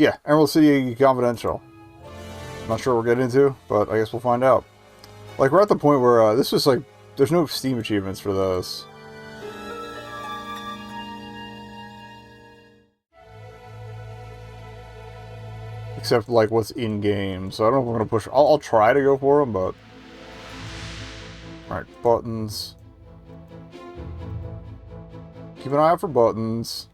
Yeah, Emerald City Confidential. Not sure what we're getting into, but I guess we'll find out. Like, we're at the point where this is like, there's no Steam achievements for this. Except, like, what's in-game. So I don't know if we're going to push... I'll try to go for them, but... Alright, buttons. Keep an eye out for buttons.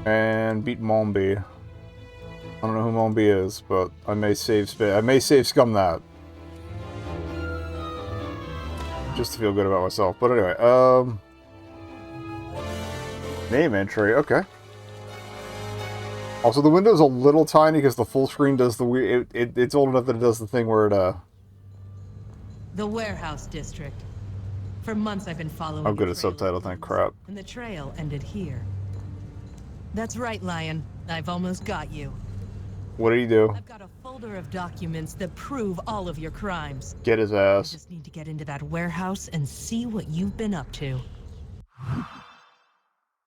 And beat Mombi. I don't know who Mombi is, but I may save scum that. Just to feel good about myself. But anyway, name entry, okay. Also, the window's a little tiny because the full screen does the weird... It's old enough that it does the thing where it, The warehouse district. For months I've been following... I'm good at subtitle, thank crap. And the trail ended here. That's right, Lion. I've almost got you. What did he do? I've got a folder of documents that prove all of your crimes. Get his ass. I just need to get into that warehouse and see what you've been up to.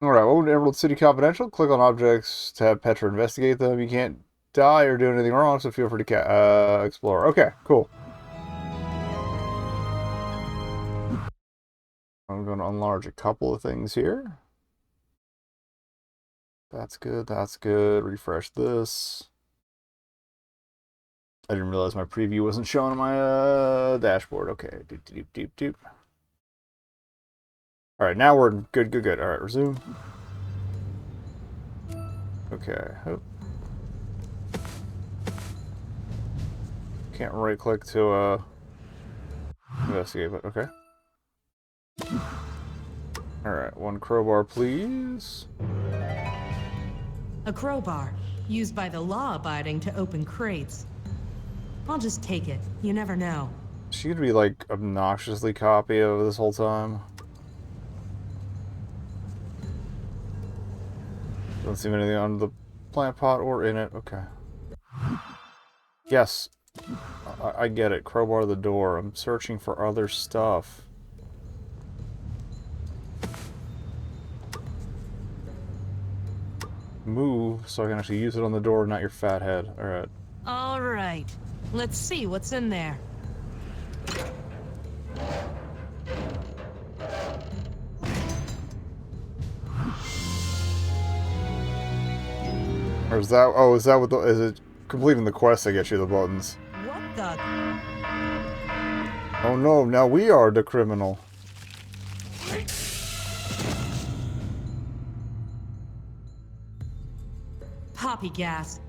Alright, welcome to Emerald City Confidential. Click on objects to have Petra investigate them. You can't die or do anything wrong, so feel free to explore. Okay, cool. I'm going to enlarge a couple of things here. That's good, that's good. Refresh this. I didn't realize my preview wasn't showing on my dashboard. Okay, doop, doop, doop, doop. Alright, now we're good, good, good. Alright, resume. Okay. Oh. Can't right click to investigate, but okay. Alright, one crowbar, please. A crowbar, used by the law-abiding to open crates. I'll just take it. You never know. She could be, like, obnoxiously copy of this whole time. Don't see anything on the plant pot or in it. Okay. Yes. I get it. Crowbar the door. I'm searching for other stuff. Move so I can actually use it on the door, not your fat head. Alright. Alright. Let's see what's in there. Or is that... Oh, is that what the... Is it completing the quest that gets you the buttons? What the... Oh no, now we are the criminal. Poppy gas.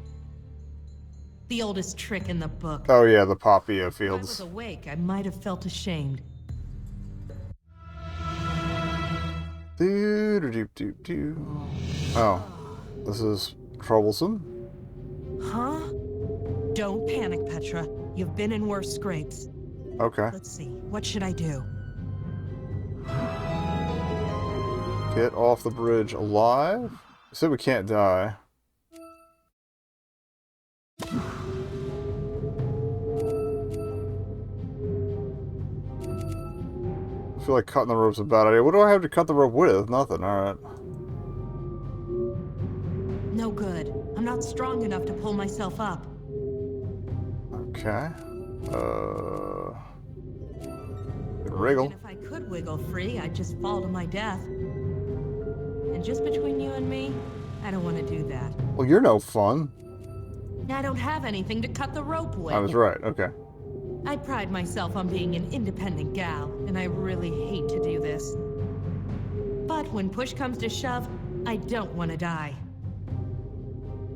The oldest trick in the book. Oh yeah, the poppy If I was fields. awake, I might have felt ashamed. Oh. This is troublesome. Huh? Don't panic, Petra. You've been in worse scrapes. Okay. Let's see. What should I do? Get off the bridge alive? You said we can't die. I feel like cutting the rope's a bad idea. What do I have to cut the rope with? Nothing, alright. No good. I'm not strong enough to pull myself up. Okay. Wriggle. And if I could wiggle free, I'd just fall to my death. And just between you and me, I don't want to do that. Well, you're no fun. I don't have anything to cut the rope with. I was right, okay. I pride myself on being an independent gal, and I really hate to do this. But when push comes to shove, I don't want to die.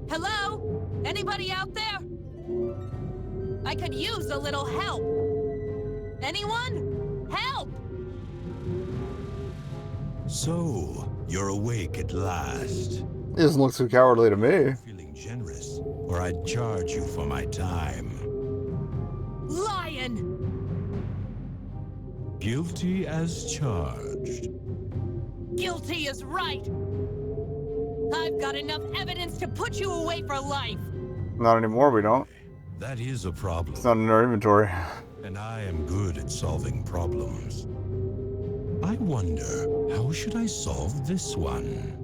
Hello? Anybody out there? I could use a little help. Anyone? Help! So, you're awake at last. He doesn't look too cowardly to me. Feeling generous, or I'd charge you for my time. Lion! Guilty as charged. Guilty is right! I've got enough evidence to put you away for life! Not anymore, we don't. That is a problem. It's not in our inventory. And I am good at solving problems. I wonder, how should I solve this one?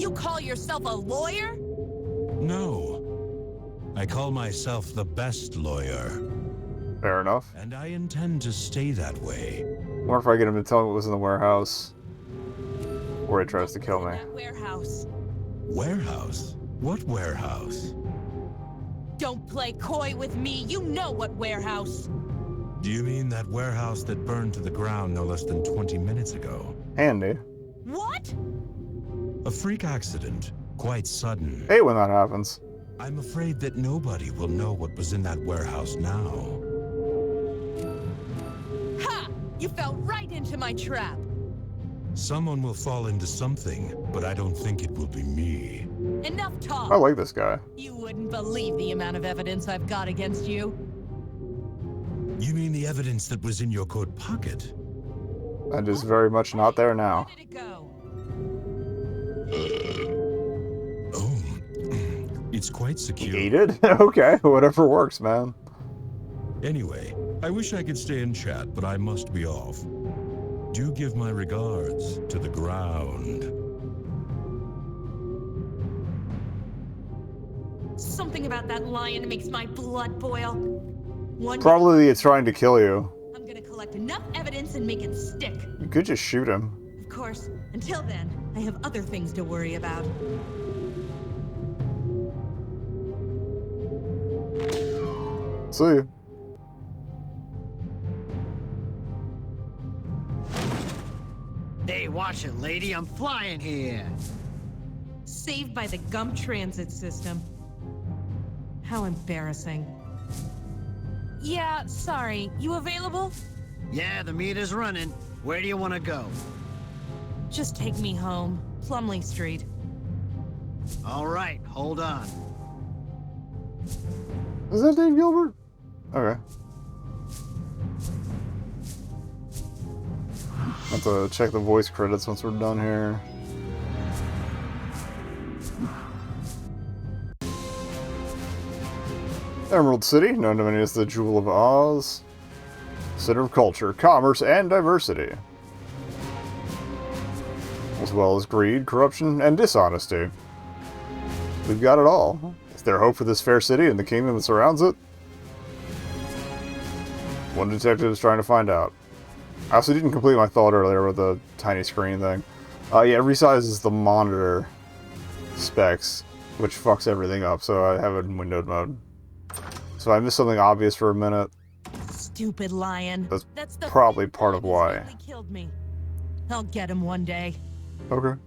You call yourself a lawyer? No. I call myself the best lawyer. Fair enough. And I intend to stay that way. Wonder if I get him to tell me what was in the warehouse. Or he tries to kill me. That warehouse. Warehouse? What warehouse? Don't play coy with me. You know what warehouse. Do you mean that warehouse that burned to the ground no less than 20 minutes ago? Handy. What? A freak accident. Quite sudden. Hey, when that happens. I'm afraid that nobody will know what was in that warehouse now. Ha! You fell right into my trap. Someone will fall into something, but I don't think it will be me. Enough talk. I like this guy. You wouldn't believe the amount of evidence I've got against you. You mean the evidence that was in your coat pocket? And is very much not there now. Where did it go? Oh, it's quite secure. He ate it? Okay, whatever works, man. Anyway, I wish I could stay and chat, but I must be off. Do give my regards to the ground. Something about that lion makes my blood boil. One Probably it's trying to kill you. I'm gonna collect enough evidence and make it stick. You could just shoot him. Of course, until then, I have other things to worry about. See you. Hey, watch it, lady. I'm flying here. Saved by the Gump Transit System. How embarrassing. Yeah, sorry. You available? Yeah, the meter's running. Where do you want to go? Just take me home. Plumley Street. All right, hold on. Is that Dave Gilbert? Okay. I have to check the voice credits once we're done here. Emerald City, known to many as the Jewel of Oz. Center of culture, commerce, and diversity. As well as greed, corruption, and dishonesty. We've got it all. Is there hope for this fair city and the kingdom that surrounds it? One detective is trying to find out. I also didn't complete my thought earlier with the tiny screen thing. Yeah, it resizes the monitor specs, which fucks everything up, so I have it in windowed mode. So I missed something obvious for a minute. Stupid lion. That's probably part of why. He killed me. I'll get him one day. Okay.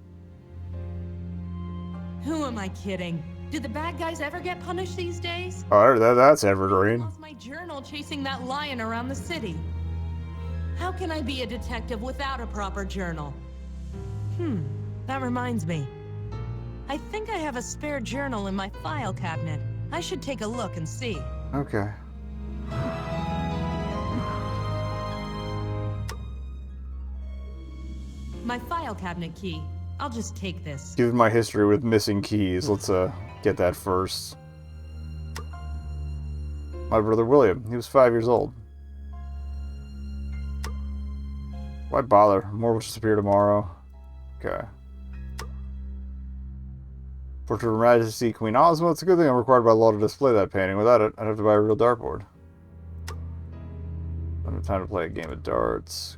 Who am I kidding? Do the bad guys ever get punished these days? Alright, that's I evergreen. lost my journal chasing that lion around the city. How can I be a detective without a proper journal? That reminds me. I think I have a spare journal in my file cabinet. I should take a look and see. Okay. My file cabinet key. I'll just take this. Given my history with missing keys, let's get that first. My brother William, he was 5 years old. Why bother? More will just appear tomorrow. Okay. Portrait of Her Majesty Queen Ozma. It's a good thing I'm required by law to display that painting. Without it, I'd have to buy a real dartboard. I don't have time to play a game of darts.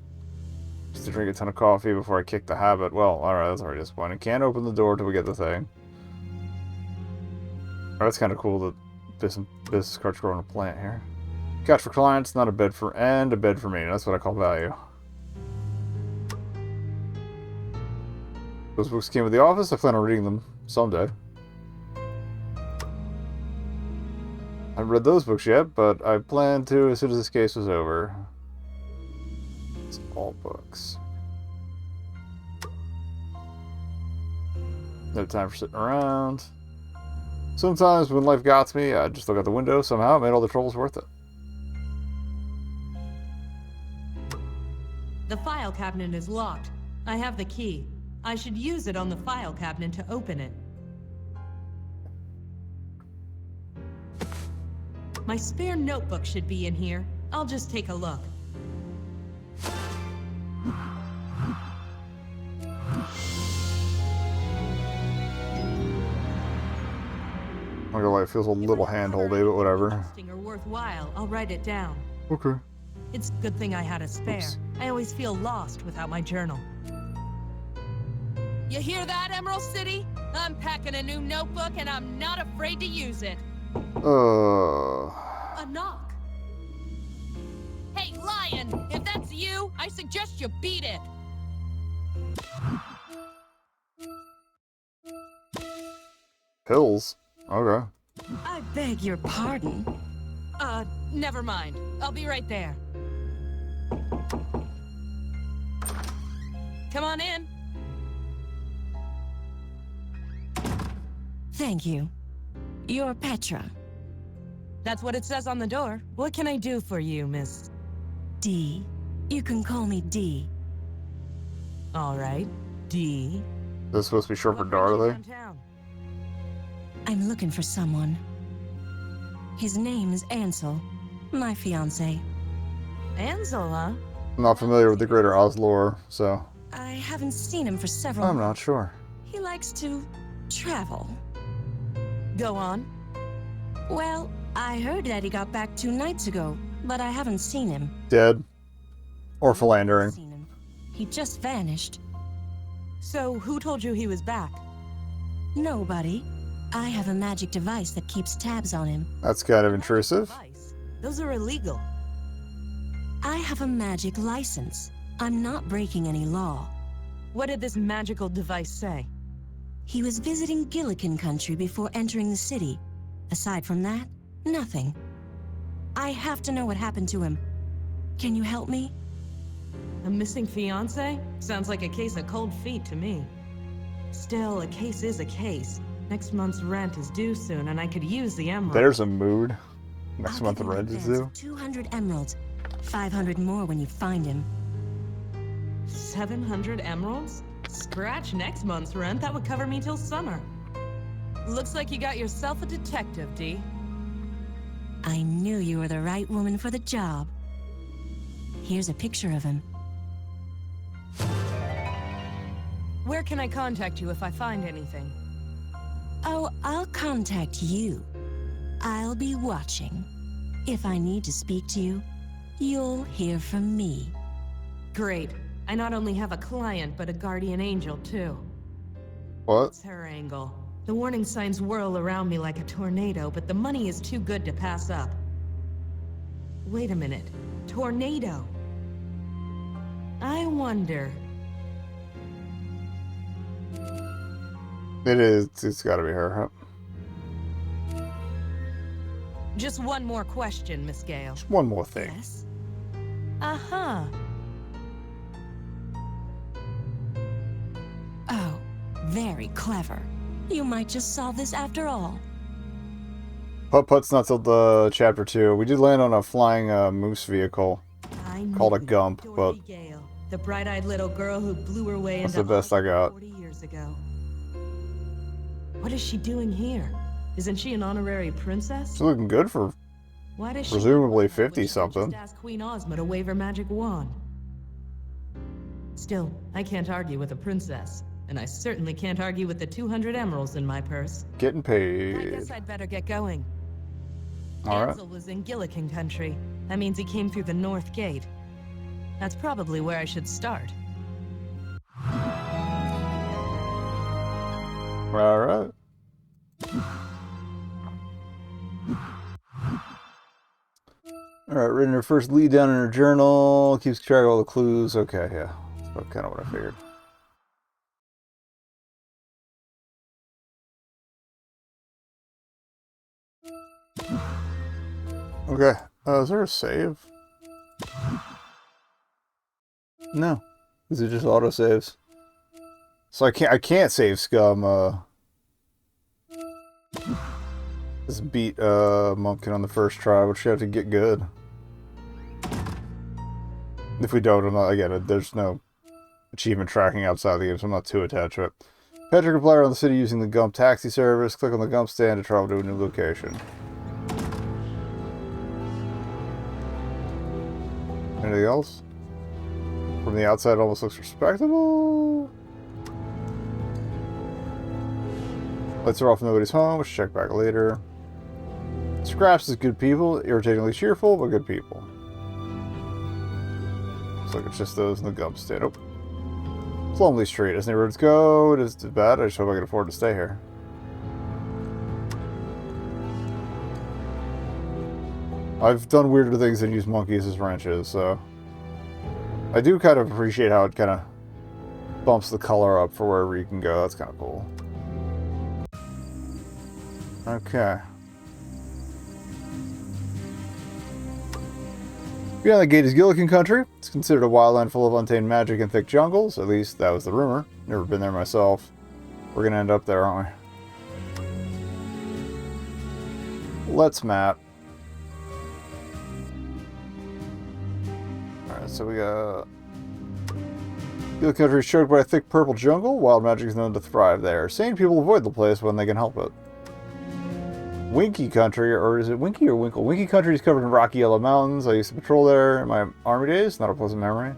Just to drink a ton of coffee before I kick the habit. Well, alright, that's already disappointing. Can't open the door till we get the thing. Oh, that's kind of cool that business cards growing a plant here. Couch for clients, not a bed for... and a bed for me. That's what I call value. Those books came with the office. I plan on reading them someday. I haven't read those books yet, but I plan to as soon as this case was over. It's all books. No time for sitting around. Sometimes when life got me, I just look out the window. Somehow it made all the troubles worth it. The file cabinet is locked. I have the key. I should use it on the file cabinet to open it. My spare notebook should be in here. I'll just take a look. I'm gonna lie, it feels a little handholdy, but whatever. Interesting or worthwhile, I'll write it down. Okay. It's a good thing I had a spare. Oops. I always feel lost without my journal. You hear that, Emerald City? I'm packing a new notebook and I'm not afraid to use it. A knock. Hey, Lion! If that's you, I suggest you beat it. Pills? Okay. I beg your pardon. Never mind. I'll be right there. Come on in. Thank you. You're Petra. That's what it says on the door. What can I do for you, Miss? D. You can call me D. All right, D. This is supposed to be short for What brings you Dorothy. downtown? I'm looking for someone. His name is Ansel, my fiancé. Ansel, huh? I'm not familiar with the Greater Oz lore, so I haven't seen him for several I'm not sure. He likes to travel. Go on. Well, I heard that he got back 2 nights ago, but I haven't seen him. Dead. Or philandering. Seen him. He just vanished. So, who told you he was back? Nobody. I have a magic device that keeps tabs on him. That's kind of intrusive. Device. Those are illegal. I have a magic license. I'm not breaking any law. What did this magical device say? He was visiting Gillikin country before entering the city. Aside from that, nothing. I have to know what happened to him. Can you help me? A missing fiancé? Sounds like a case of cold feet to me. Still, a case is a case. Next month's rent is due soon, and I could use the emerald. There's a mood. Next I'll month give the you an rent is advance due. of 200 emeralds. 500 more when you find him. 700 emeralds? Scratch next month's rent. That would cover me till summer. Looks like you got yourself a detective, D. I knew you were the right woman for the job. Here's a picture of him. Where can I contact you if I find anything? Oh, I'll contact you. I'll be watching. If I need to speak to you, you'll hear from me. Great. I not only have a client, but a guardian angel, too. What? It's her angle. The warning signs whirl around me like a tornado, but the money is too good to pass up. Wait a minute. Tornado. I wonder. It is. It's gotta be her. Huh? Just one more question, Miss Gale. Just one more thing. Yes? Uh-huh. Oh, very clever. You might just solve this after all. Putt-putt's not till the chapter 2. We did land on a flying moose vehicle I called a knew it. gump, but Dorothy Gale, the bright-eyed little girl who blew her way that's into the best I got. 40 years ago. What is she doing here? Isn't she an honorary princess? She's looking good for Why does she presumably when she could 50-something. just ask Queen Ozma to wave her magic wand? Still, I can't argue with a princess, and I certainly can't argue with the 200 emeralds in my purse. Getting I paid. guess I'd better get going. Alright. Ansel was in Gillikin country. That means he came through the North Gate. That's probably where I should start. Alright. Alright, written her first lead down in her journal. Keeps track of all the clues. Okay, yeah. That's kind of what I figured. Okay. Is there a save? No. These are just auto saves. So I can't save Scum. This beat Mumpkin on the first try, which you have to get good. If we don't, I'm not, again, there's no achievement tracking outside the game, so I'm not too attached to it. Petra can fly around the city using the Gump taxi service. Click on the Gump stand to travel to a new location. Anything else? From the outside, it almost looks respectable. Lights are off, nobody's home. We should check back later. Scraps is good people. Irritatingly cheerful, but good people. Looks like it's just those in the gum state. Oh. Plumley Street. As neighborhoods go, it is bad. I just hope I can afford to stay here. I've done weirder things than use monkeys as wrenches, so... I do kind of appreciate how it kind of bumps the color up for wherever you can go. That's kind of cool. Okay. Beyond the gate is Gillikin country. It's considered a wildland full of untamed magic and thick jungles. At least that was the rumor. Never been there myself. We're gonna end up there, aren't we? Let's map. Alright, so we got... Gillikin country is choked by a thick purple jungle. Wild magic is known to thrive there. Sane people avoid the place when they can help it. Winky country, or is it Winky or Winkle? Winky country is covered in rocky yellow mountains. I used to patrol there in my army days. Not a pleasant memory.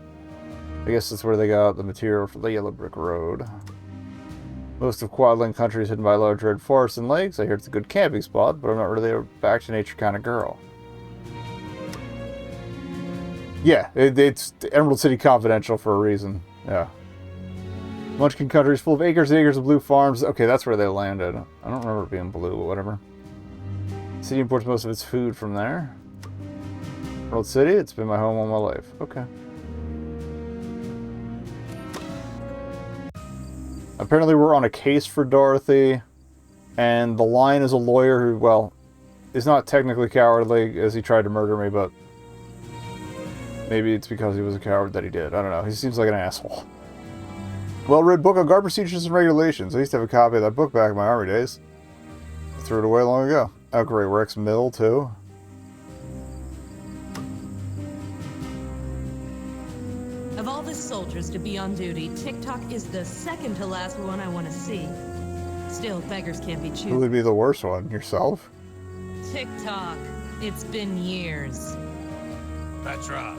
I guess that's where they got the material for the yellow brick road. Most of Quadland country is hidden by large red forests and lakes. I hear it's a good camping spot, but I'm not really a back to nature kind of girl. Yeah, it's Emerald City Confidential for a reason. Yeah. Munchkin country is full of acres and acres of blue farms. Okay, that's where they landed. I don't remember it being blue, but whatever. The city imports most of its food from there. Emerald City, it's been my home all my life. Okay. Apparently we're on a case for Dorothy, and the Lion is a lawyer who, well, is not technically cowardly as he tried to murder me, but maybe it's because he was a coward that he did. I don't know. He seems like an asshole. Well-read book on guard procedures and regulations. I used to have a copy of that book back in my army days. I threw it away long ago. Oh great, Rex Mill too. Of all the soldiers to be on duty, TikTok is the second to last one I want to see. Still, beggars can't be choosy. Who would be the worst one? Yourself? TikTok. It's been years. Petra,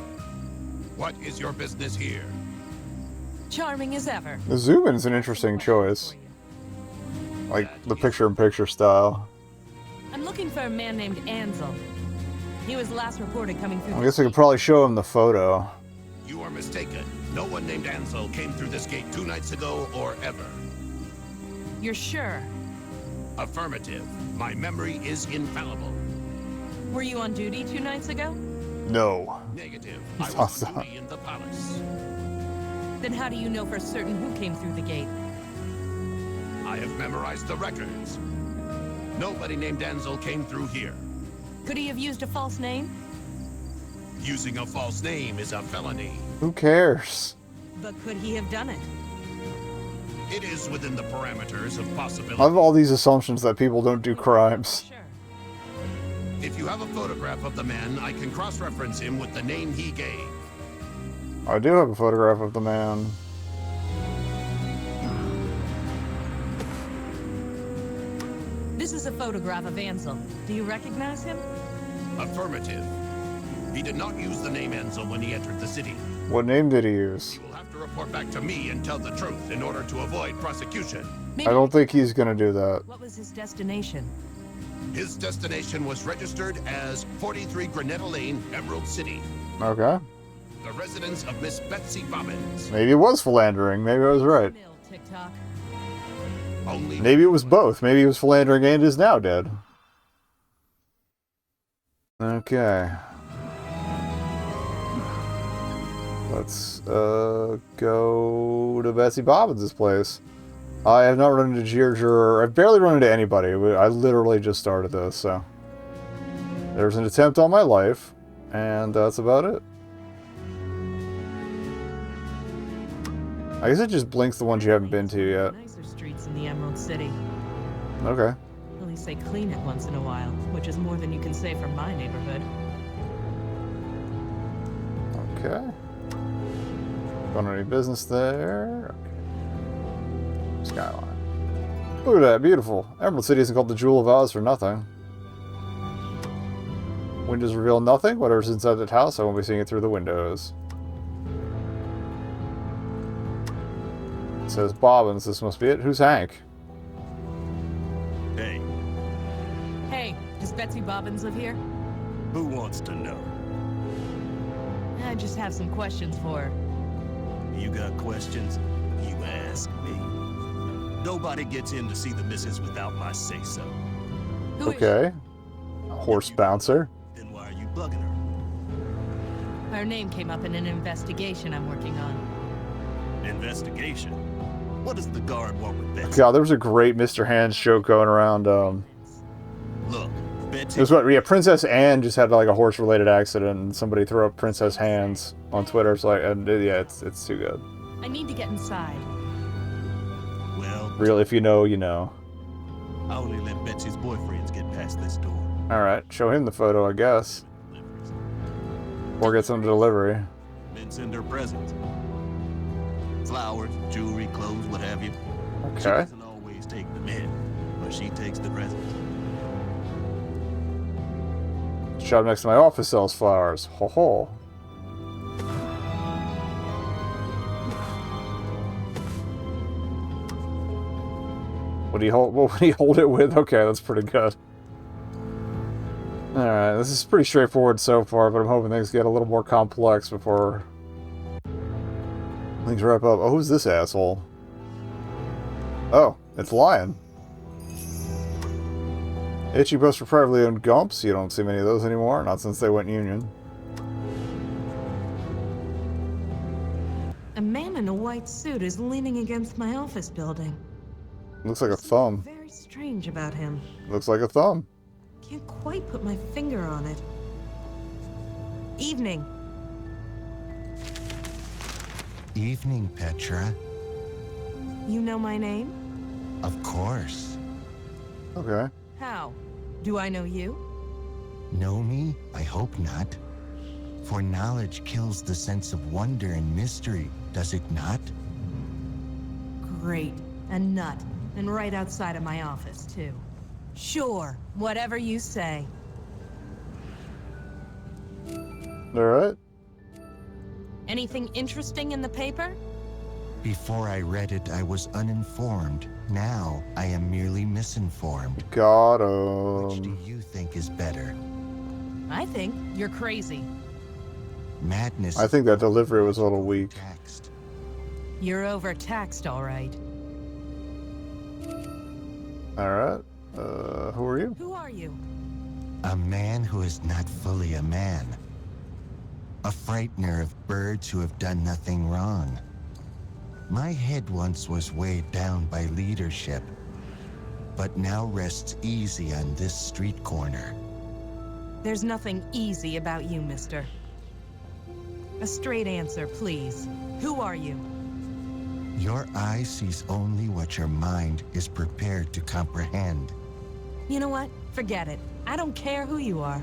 what is your business here? Charming as ever. The zoom in is an interesting choice. Like the picture-in-picture style. I'm looking for a man named Ansel. He was last reported coming through. I guess I could probably show him the photo. You are mistaken. No one named Ansel came through this gate 2 nights ago or ever. You're sure? Affirmative. My memory is infallible. Were you on duty 2 nights ago? No. Negative. I was Awesome. on duty in the palace. Then how do you know for certain who came through the gate? I have memorized the records. Nobody named Ansel came through here. Could he have used a false name? Using a false name is a felony. Who cares? But could he have done it? It is within the parameters of possibility. I have all these assumptions that people don't do crimes. Sure. If you have a photograph of the man, I can cross-reference him with the name he gave. I do have a photograph of the man. This is a photograph of Ansel. Do you recognize him? Affirmative. He did not use the name Ansel when he entered the city. What name did he use? He will have to report back to me and tell the truth in order to avoid prosecution. Maybe. I don't think he's gonna do that. What was his destination? His destination was registered as 43 Granetta Lane, Emerald City. Okay. The residence of Miss Betsy Bobbins. Maybe it was philandering. Maybe I was right. Mill, TikTok. Only Maybe it was both. Maybe he was philandering and is now dead. Okay. Let's go to Betsy Bobbins' place. I have not run into Ginger. I've barely run into anybody. I literally just started this, so. There's an attempt on my life, and that's about it. I guess it just blinks the ones you haven't been to yet. Nicer streets in the Emerald City. Okay. At least they clean it once in a while, which is more than you can say for my neighborhood. Okay. Don't have any business there. Okay. Skyline. Look at that, beautiful. Emerald City isn't called the Jewel of Oz for nothing. Windows reveal nothing. Whatever's inside that house, I won't be seeing it through the windows. It says Bobbins. This must be it. Who's Hank? Betsy Bobbins live here? Who wants to know? I just have some questions for her. You got questions? You ask me. Nobody gets in to see the missus without my say-so. Who is Okay. Horse bouncer. Then why are you bugging her? she? Her name came up in an investigation I'm working on. Investigation? What does the guard want with Betsy? God, there was a great Mr. Hands joke going around. Look, It Betsy... was what? Yeah, Princess Anne just had like a horse-related accident, and somebody threw up Princess Hands on Twitter. It's like, and yeah, it's too good. I need to get inside. Well, Real, if you know, you know. I only let Betsy's boyfriends get past this door. All right, show him the photo, I guess, or get some delivery. Men send her presents. Flowers, jewelry, clothes, what have you. She Okay. doesn't always take them in, but she takes the presents. Shop next to my office sells flowers. Ho ho. What would he hold it with? Okay, that's pretty good. Alright, this is pretty straightforward so far, but I'm hoping things get a little more complex before things wrap up. Oh, who's this asshole? Oh, it's Lion. Itchy posts for privately owned gumps. You don't see many of those anymore, not since they went union. A man in a white suit is leaning against my office building. Looks like a Something thumb. very strange about him. Looks like a thumb. Can't quite put my finger on it. Evening. Evening, Petra. You know my name? Of course. Okay. How? Do I know you? Know me? I hope not. For knowledge kills the sense of wonder and mystery, does it not? Great. A nut. And right outside of my office, too. Sure. Whatever you say. Alright. Anything interesting in the paper? Before I read it, I was uninformed. Now, I am merely misinformed. Got Which do him. you think is better? I think you're crazy. Madness. I think that delivery was a little weak. Taxed. You're overtaxed, all right. Alright. Who are you? Who are you? A man who is not fully a man. A frightener of birds who have done nothing wrong. My head once was weighed down by leadership, but now rests easy on this street corner. There's nothing easy about you, mister. A straight answer, please. Who are you? Your eye sees only what your mind is prepared to comprehend. You know what? Forget it. I don't care who you are.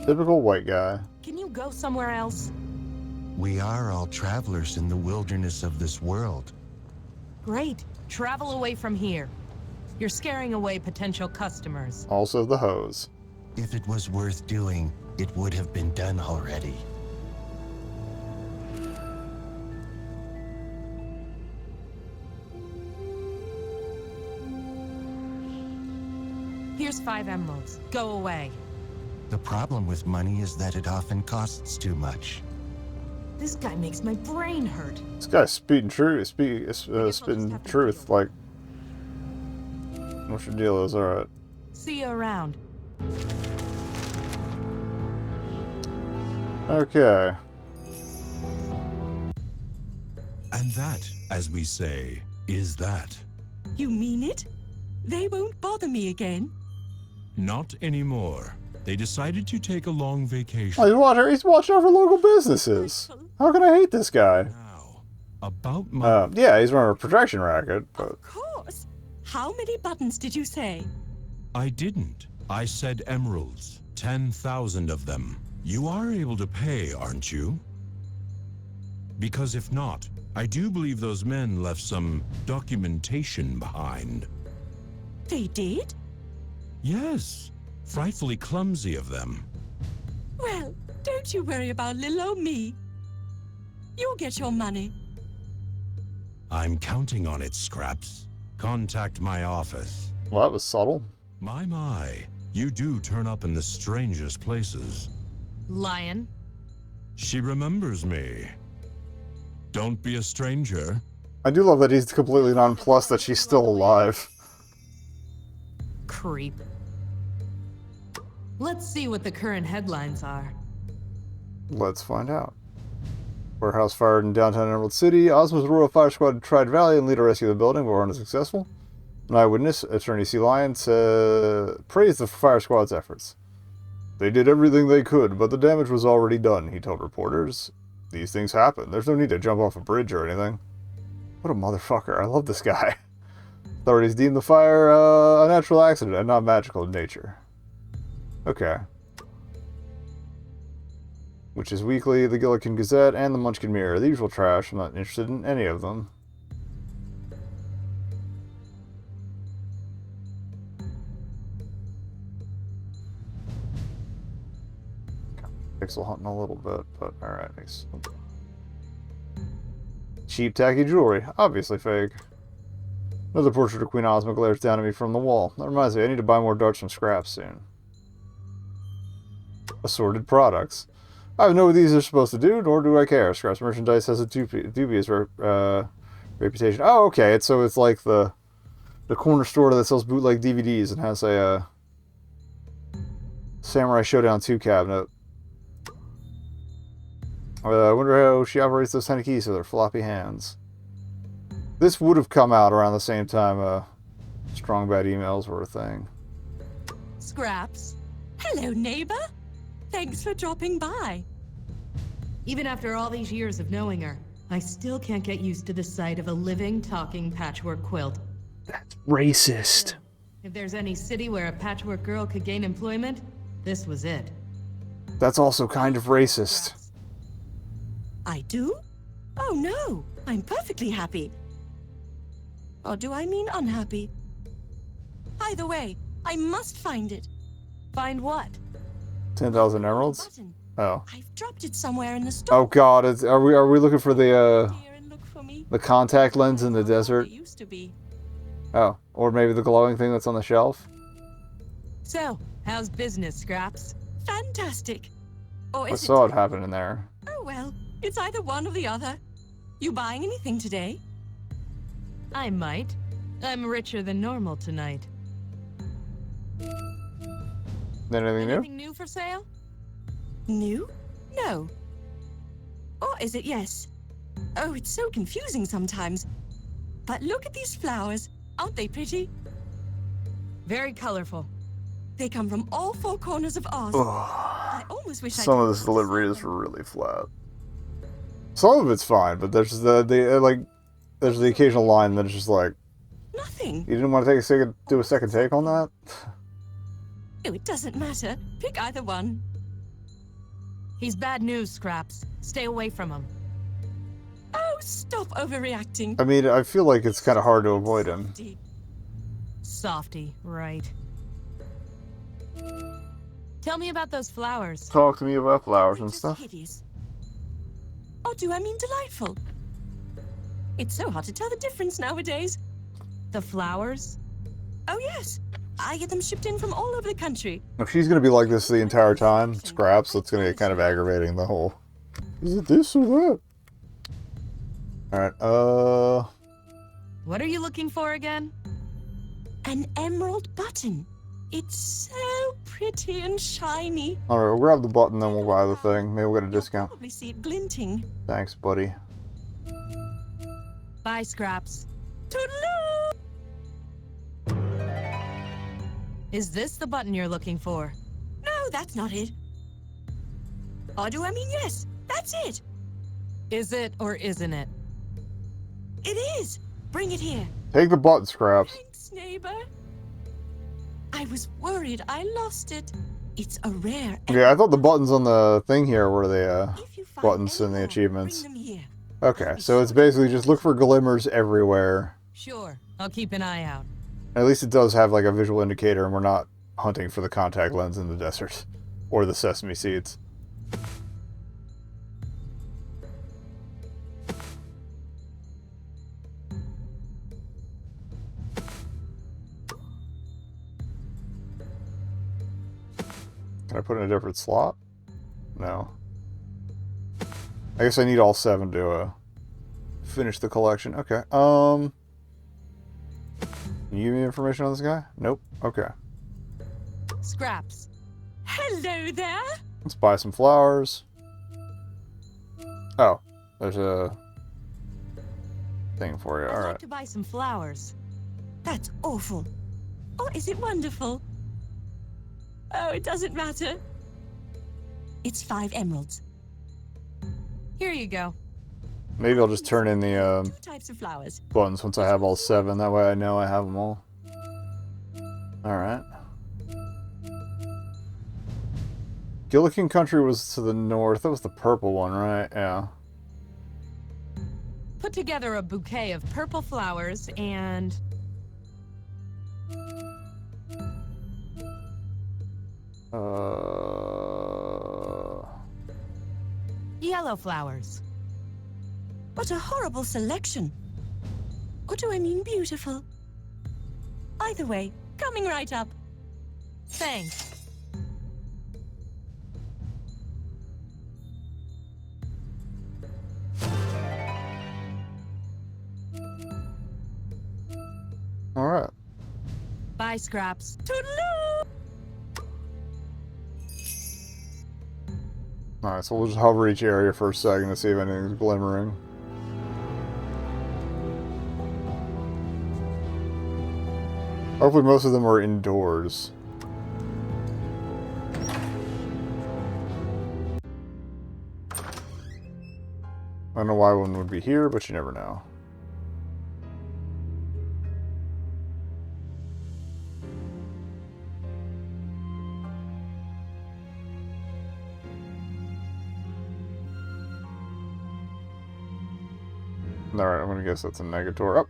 Typical white guy. Can you go somewhere else? We are all travelers in the wilderness of this world. Great. Travel away from here. You're scaring away potential customers. Also the hose. If it was worth doing, it would have been done already. Here's 5 emeralds. Go away. The problem with money is that it often costs too much. This guy makes my brain hurt. This guy's spitting truth. Like, what's your deal is? Alright. See you around. Okay. And that, as we say, is that. You mean it? They won't bother me again? Not anymore. They decided to take a long vacation. Oh, he's watching over local businesses. How can I hate this guy? Now, about my... Yeah, he's running a protection racket, but... Of course. How many buttons did you say? I didn't. I said emeralds. 10,000 of them. You are able to pay, aren't you? Because if not, I do believe those men left some documentation behind. They did? Yes. Frightfully clumsy of them. Well, don't you worry about little old me. You'll get your money. I'm counting on it, Scraps. Contact my office. Well, that was subtle. My, You do turn up in the strangest places. Lion. She remembers me. Don't be a stranger. I do love that he's completely nonplussed that she's still alive. Creep. Let's see what the current headlines are. Let's find out. Warehouse fired in downtown Emerald City. Ozma's Royal Fire Squad tried Valley and lead to rescue the building, but were unsuccessful. An eyewitness, Attorney C. Lyons, praised the fire squad's efforts. They did everything they could, but the damage was already done, he told reporters. These things happen. There's no need to jump off a bridge or anything. What a motherfucker. I love this guy. Authorities deemed the fire a natural accident and not magical in nature. Okay. Which is weekly, the Gillikin Gazette, and the Munchkin Mirror. The usual trash. I'm not interested in any of them. Pixel hunting a little bit, but alright. Cheap, tacky jewelry. Obviously fake. Another portrait of Queen Ozma glares down at me from the wall. That reminds me, I need to buy more darts from scraps soon. Assorted products. I have no what these are supposed to do, nor do I care. Scraps merchandise has a dubious reputation. Oh, okay. It's like the corner store that sells bootleg DVDs and has a Samurai Showdown 2 cabinet. I wonder how she operates those tiny keys with her floppy hands. This would have come out around the same time strong bad emails were a thing. Scraps. Hello, neighbor. Thanks for dropping by. Even after all these years of knowing her, I still can't get used to the sight of a living, talking patchwork quilt. That's racist. If there's any city where a patchwork girl could gain employment, this was it. That's also kind of racist. I do? Oh no, I'm perfectly happy. Or do I mean unhappy? Either way, I must find it. Find what? 10,000 emeralds? Button. Oh. I've dropped it somewhere in the store. Oh god, are we looking for the Here and look for me. the contact lens in the desert? It used to be. Oh, or maybe the glowing thing that's on the shelf? So, how's business, Scraps? Fantastic. Or I is saw it? it happen in there. Oh well, it's either one or the other. You buying anything today? I might. I'm richer than normal tonight. Anything new? Anything new for sale? New? No. Or is it yes? Oh, it's so confusing sometimes. But look at these flowers. Aren't they pretty? Very colorful. They come from all four corners of Oz. Ugh. I almost wish I Some could of this delivery is them. really flat. Some of it's fine, but there's there's the occasional line that's just like, Nothing. you didn't want to do a second take on that? Oh, it doesn't matter. Pick either one. He's bad news, Scraps. Stay away from him. Oh, stop overreacting. I mean, I feel like it's kind of hard to avoid him. Softy. Softy, right. Tell me about those flowers. Talk to me about flowers They're and just stuff. hideous. Or do I mean delightful? It's so hard to tell the difference nowadays. The flowers? Oh yes, I get them shipped in from all over the country. If she's going to be like this the entire time, Scraps, that's going to get kind of aggravating, the whole, is it this or that? Alright, What are you looking for again? An emerald button. It's so pretty and shiny. alright, we'll grab the button, then we'll buy the thing. Maybe we'll get a You'll discount. probably see it glinting. Thanks, buddy. Bye, Scraps. Toodaloo! Is this the button you're looking for? No, that's not it. Or do I mean yes? That's it. Is it or isn't it? It is. Bring it here. Take the button, Scraps. Thanks, neighbor. I was worried I lost it. It's a rare. Yeah, I thought the buttons on the thing here were the, If you find buttons any in the more, achievements. Bring them here. Okay, so it's basically just look for glimmers everywhere. Sure. I'll keep an eye out. At least it does have like a visual indicator and we're not hunting for the contact lens in the desert. Or the sesame seeds. Can I put in a different slot? No. I guess I need all 7 to finish the collection. Okay. Can you give me information on this guy? Nope. Okay. Scraps. Hello there. Let's buy some flowers. Oh, there's a thing for you. I'd All like right. to buy some flowers. That's awful. Or is it wonderful? Oh, it doesn't matter. It's 5 emeralds. Here you go. Maybe I'll just turn in the 2 types of flowers. buttons once I have all 7. That way I know I have them all. All right. Gillikin Country was to the north. That was the purple one, right? Yeah. Put together a bouquet of purple flowers and... yellow flowers. What a horrible selection. Or do I mean beautiful? Either way, coming right up. Thanks. All right. Bye, Scraps. Toodaloo! Alright, so we'll just hover each area for a second to see if anything's glimmering. Hopefully most of them are indoors. I don't know why one would be here, but you never know. Alright, I'm gonna guess that's a Negator. Oh!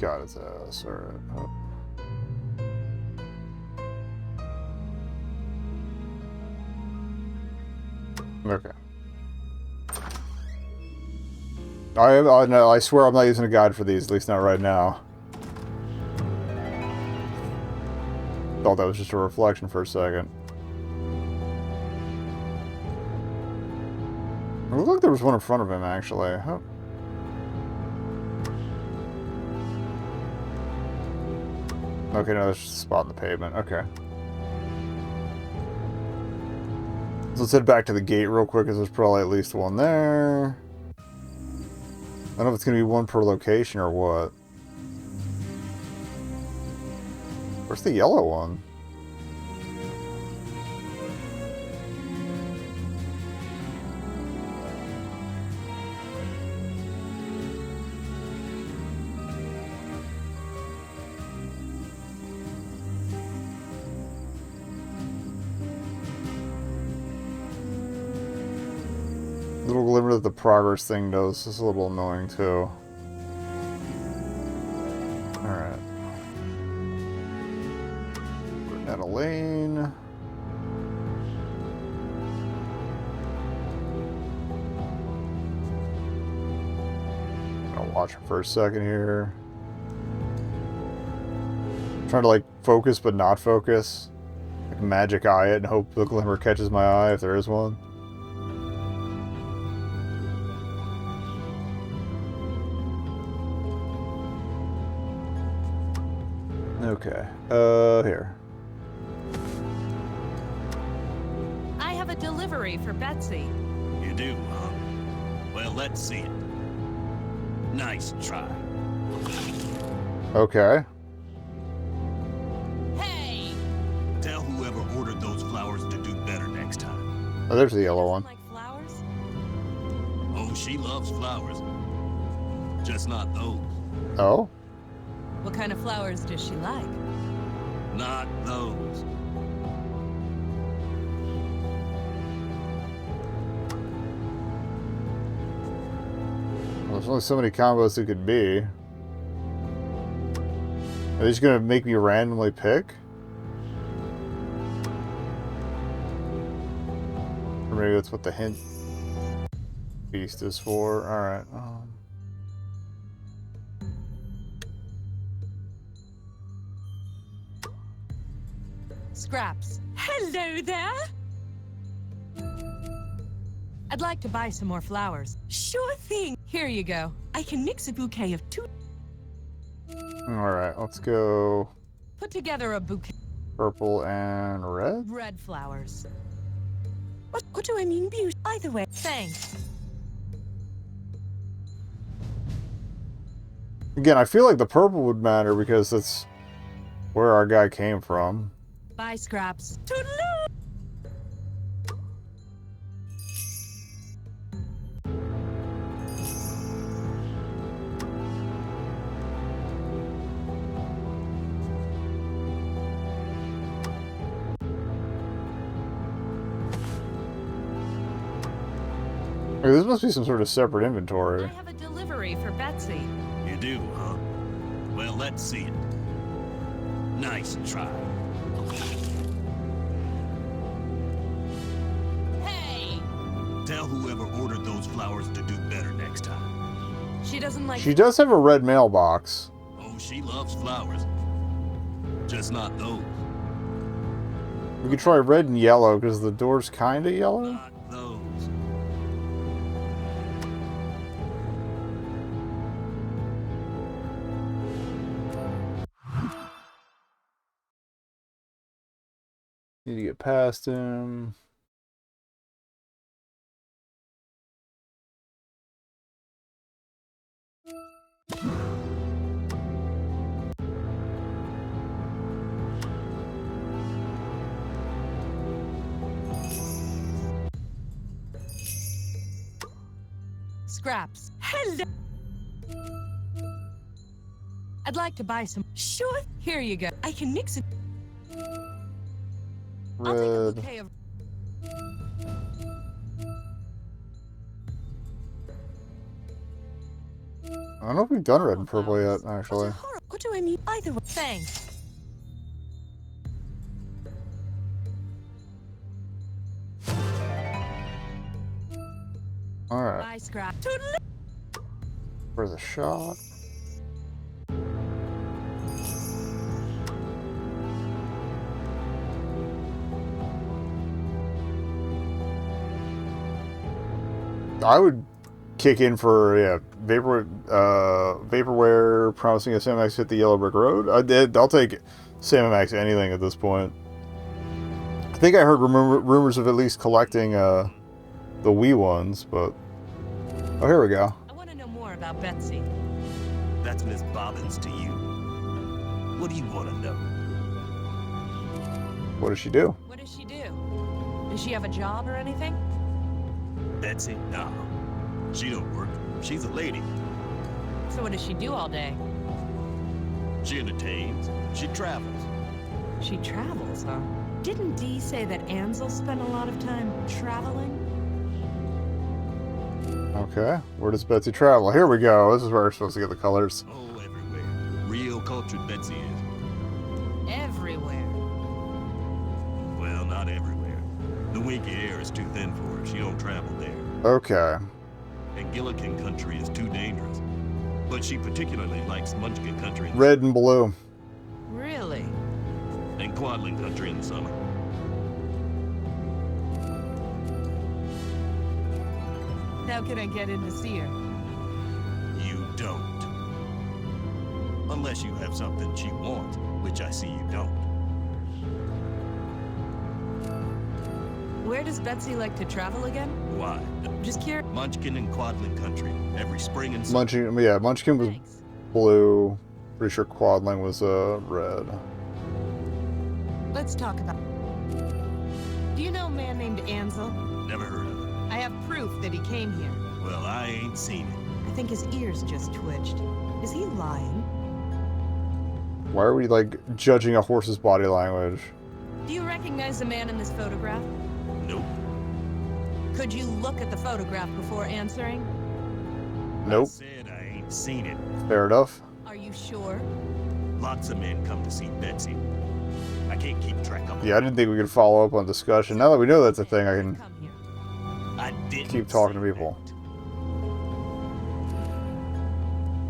Got his ass. Alright. Oh. Okay. I swear I'm not using a guide for these, at least not right now. Thought that was just a reflection for a second. It looked like there was one in front of him, actually. Oh. Okay, no, there's just a spot in the pavement. Okay. So let's head back to the gate real quick, because there's probably at least one there. I don't know if it's going to be one per location or what. Where's the yellow one? Little glimmer that the progress thing does is a little annoying too. Alright. We're at a lane. Gonna watch it for a second here. Trying to like focus but not focus. Like magic eye it and hope the glimmer catches my eye if there is one. Okay, here. I have a delivery for Betsy. You do, huh? Well, let's see it. Nice try. Okay. Hey! Tell whoever ordered those flowers to do better next time. Oh, there's the yellow one. Like flowers? Oh, she loves flowers. Just not those. Oh? What kind of flowers does she like? Not those. Well, there's only so many combos there could be. Are they just gonna make me randomly pick? Or maybe that's what the hint beast is for. Alright. Scraps. Hello there. I'd like to buy some more flowers. Sure thing. Here you go. I can mix a bouquet of two. Alright, let's go Put together a bouquet purple and red. of red flowers. What do I mean, beauty? Either way. Thanks. Again, I feel like the purple would matter because that's where our guy came from. Bye, Scraps. Toodaloo! Hey, this must be some sort of separate I inventory. have a delivery for Betsy. You do, huh? Well, let's see it. Nice try. Hey! Tell whoever ordered those flowers to do better next time. She doesn't like... She does have a red mailbox. Oh, she loves flowers. Just not those. We could try red and yellow because the door's kind of yellow. Not those. Need to get past him. Scraps. Hello. I'd like to buy some... Sure. Here you go. I can mix it. I'll take a Red. bouquet of... I don't know if we've done red and purple yet, What actually. a horror. What do I mean? Either way. Thanks. Alright, Bye, Scraps. Toodaloo. for the shot. I would kick in for, yeah, vaporware promising a Sam Max hit the yellow brick road. I'll take Sam Max anything at this point. I think I heard rumors of at least collecting the Wii ones, but oh, here we go. I want to know more about Betsy. That's Miss Bobbins to you. What do you want to know? What does she do? What does she do? Does she have a job or anything? Betsy? Nah. She don't work. She's a lady. So what does she do all day? She entertains. She travels. She travels, huh? Didn't Dee say that Ansel spent a lot of time traveling? Okay, where does Betsy travel? Here we go. This is where we're supposed to get the colors. Oh, everywhere. Real cultured Betsy is. Everywhere. Well, not everywhere. The winky air is too thin for her. She don't travel there. Okay. And Gillikin country is too dangerous. But she particularly likes Munchkin country Red and blue. Really? and Quadling country in the summer. How can I get in to see her? You don't. Unless you have something she wants, which I see you don't. Where does Betsy like to travel again? Why? Just curious. Munchkin and Quadling country, every spring and summer. Munchkin, yeah, Munchkin was Thanks. blue. Pretty sure Quadling was red. Let's talk about... Do you know a man named Ansel? Never heard of it. I have proof that he came here. Well, I ain't seen it. I think his ears just twitched. Is he lying? Why are we like judging a horse's body language? Do you recognize the man in this photograph? Nope. Could you look at the photograph before answering? Nope. I said I ain't seen it. Fair enough. Are you sure? Lots of men come to see Betsy. I can't keep track of them. Yeah, I didn't think we could follow up on discussion. Now that we know that's a thing, I can Come here. I didn't keep talking to say people. that.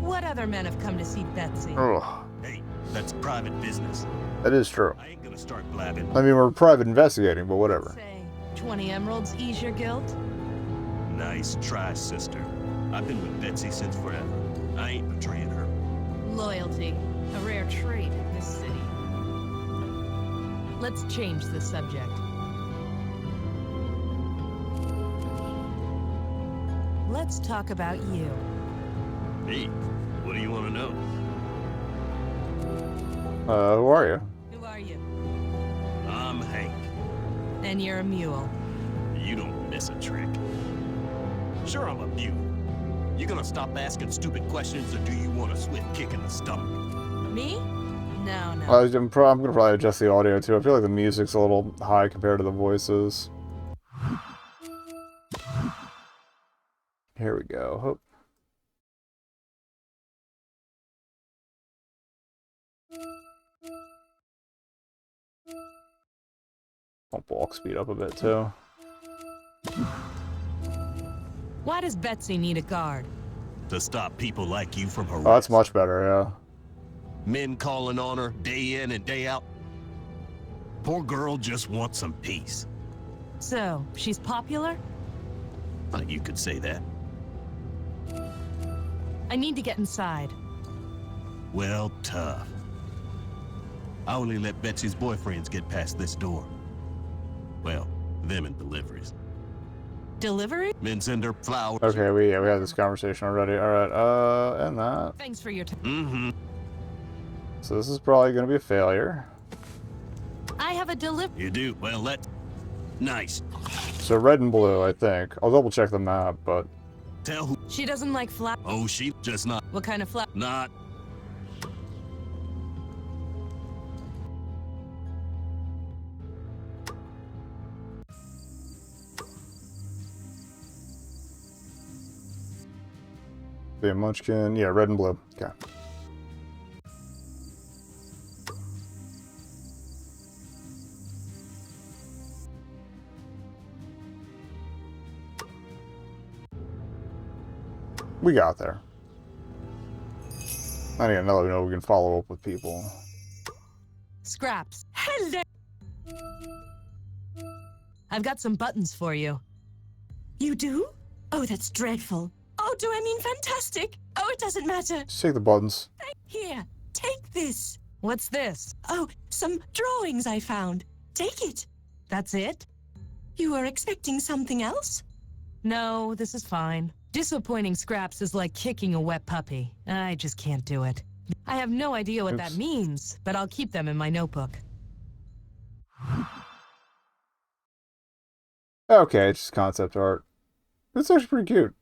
What other men have come to see Betsy? Ugh. Hey, that's private business. That is true. I ain't gonna start blabbing. I mean, we're private investigating, but whatever. Say, 20 emeralds ease your guilt? Nice try, sister. I've been with Betsy since forever. I ain't betraying her. Loyalty, a rare trait in this city. Let's change the subject. Let's talk about you. Hey, what do you want to know? Who are you? Who are you? I'm Hank. And you're a mule. You don't miss a trick. Sure, I'm a mule. You gonna stop asking stupid questions, or do you want a swift kick in the stomach? Me? No, no. I'm gonna probably adjust the audio too. I feel like the music's a little high compared to the voices. Here we go. Hope. I'll walk speed up a bit too. Why does Betsy need a guard? To stop people like you from harassing. Oh, that's much better, yeah. Men calling on her day in and day out. Poor girl just wants some peace. So, she's popular? You could say that. I need to get inside. Well, tough. I only let Betsy's boyfriends get past this door. Well, them and deliveries. Delivery? Men send her flowers. Okay, we had this conversation already. Alright, and that. Thanks for your time. Mm-hmm. So this is probably gonna be a failure. I have a delivery. You do? Well, nice. So red and blue, I think. I'll double check the map, but Tell who. She doesn't like flowers. Oh, she just not. What kind of flower? Not. be a munchkin. Yeah, red and blue. Okay. We got there. I need another note we can follow up with people. Scraps. Hello. I've got some buttons for you. You do? Oh, that's dreadful. Oh, do I mean fantastic? Oh, it doesn't matter. Just take the buttons. Here, take this. What's this? Oh, some drawings I found. Take it. That's it? You were expecting something else? No, this is fine. Disappointing scraps is like kicking a wet puppy. I just can't do it. I have no idea what that means, but I'll keep them in my notebook. Okay, it's just concept art. It's actually pretty cute.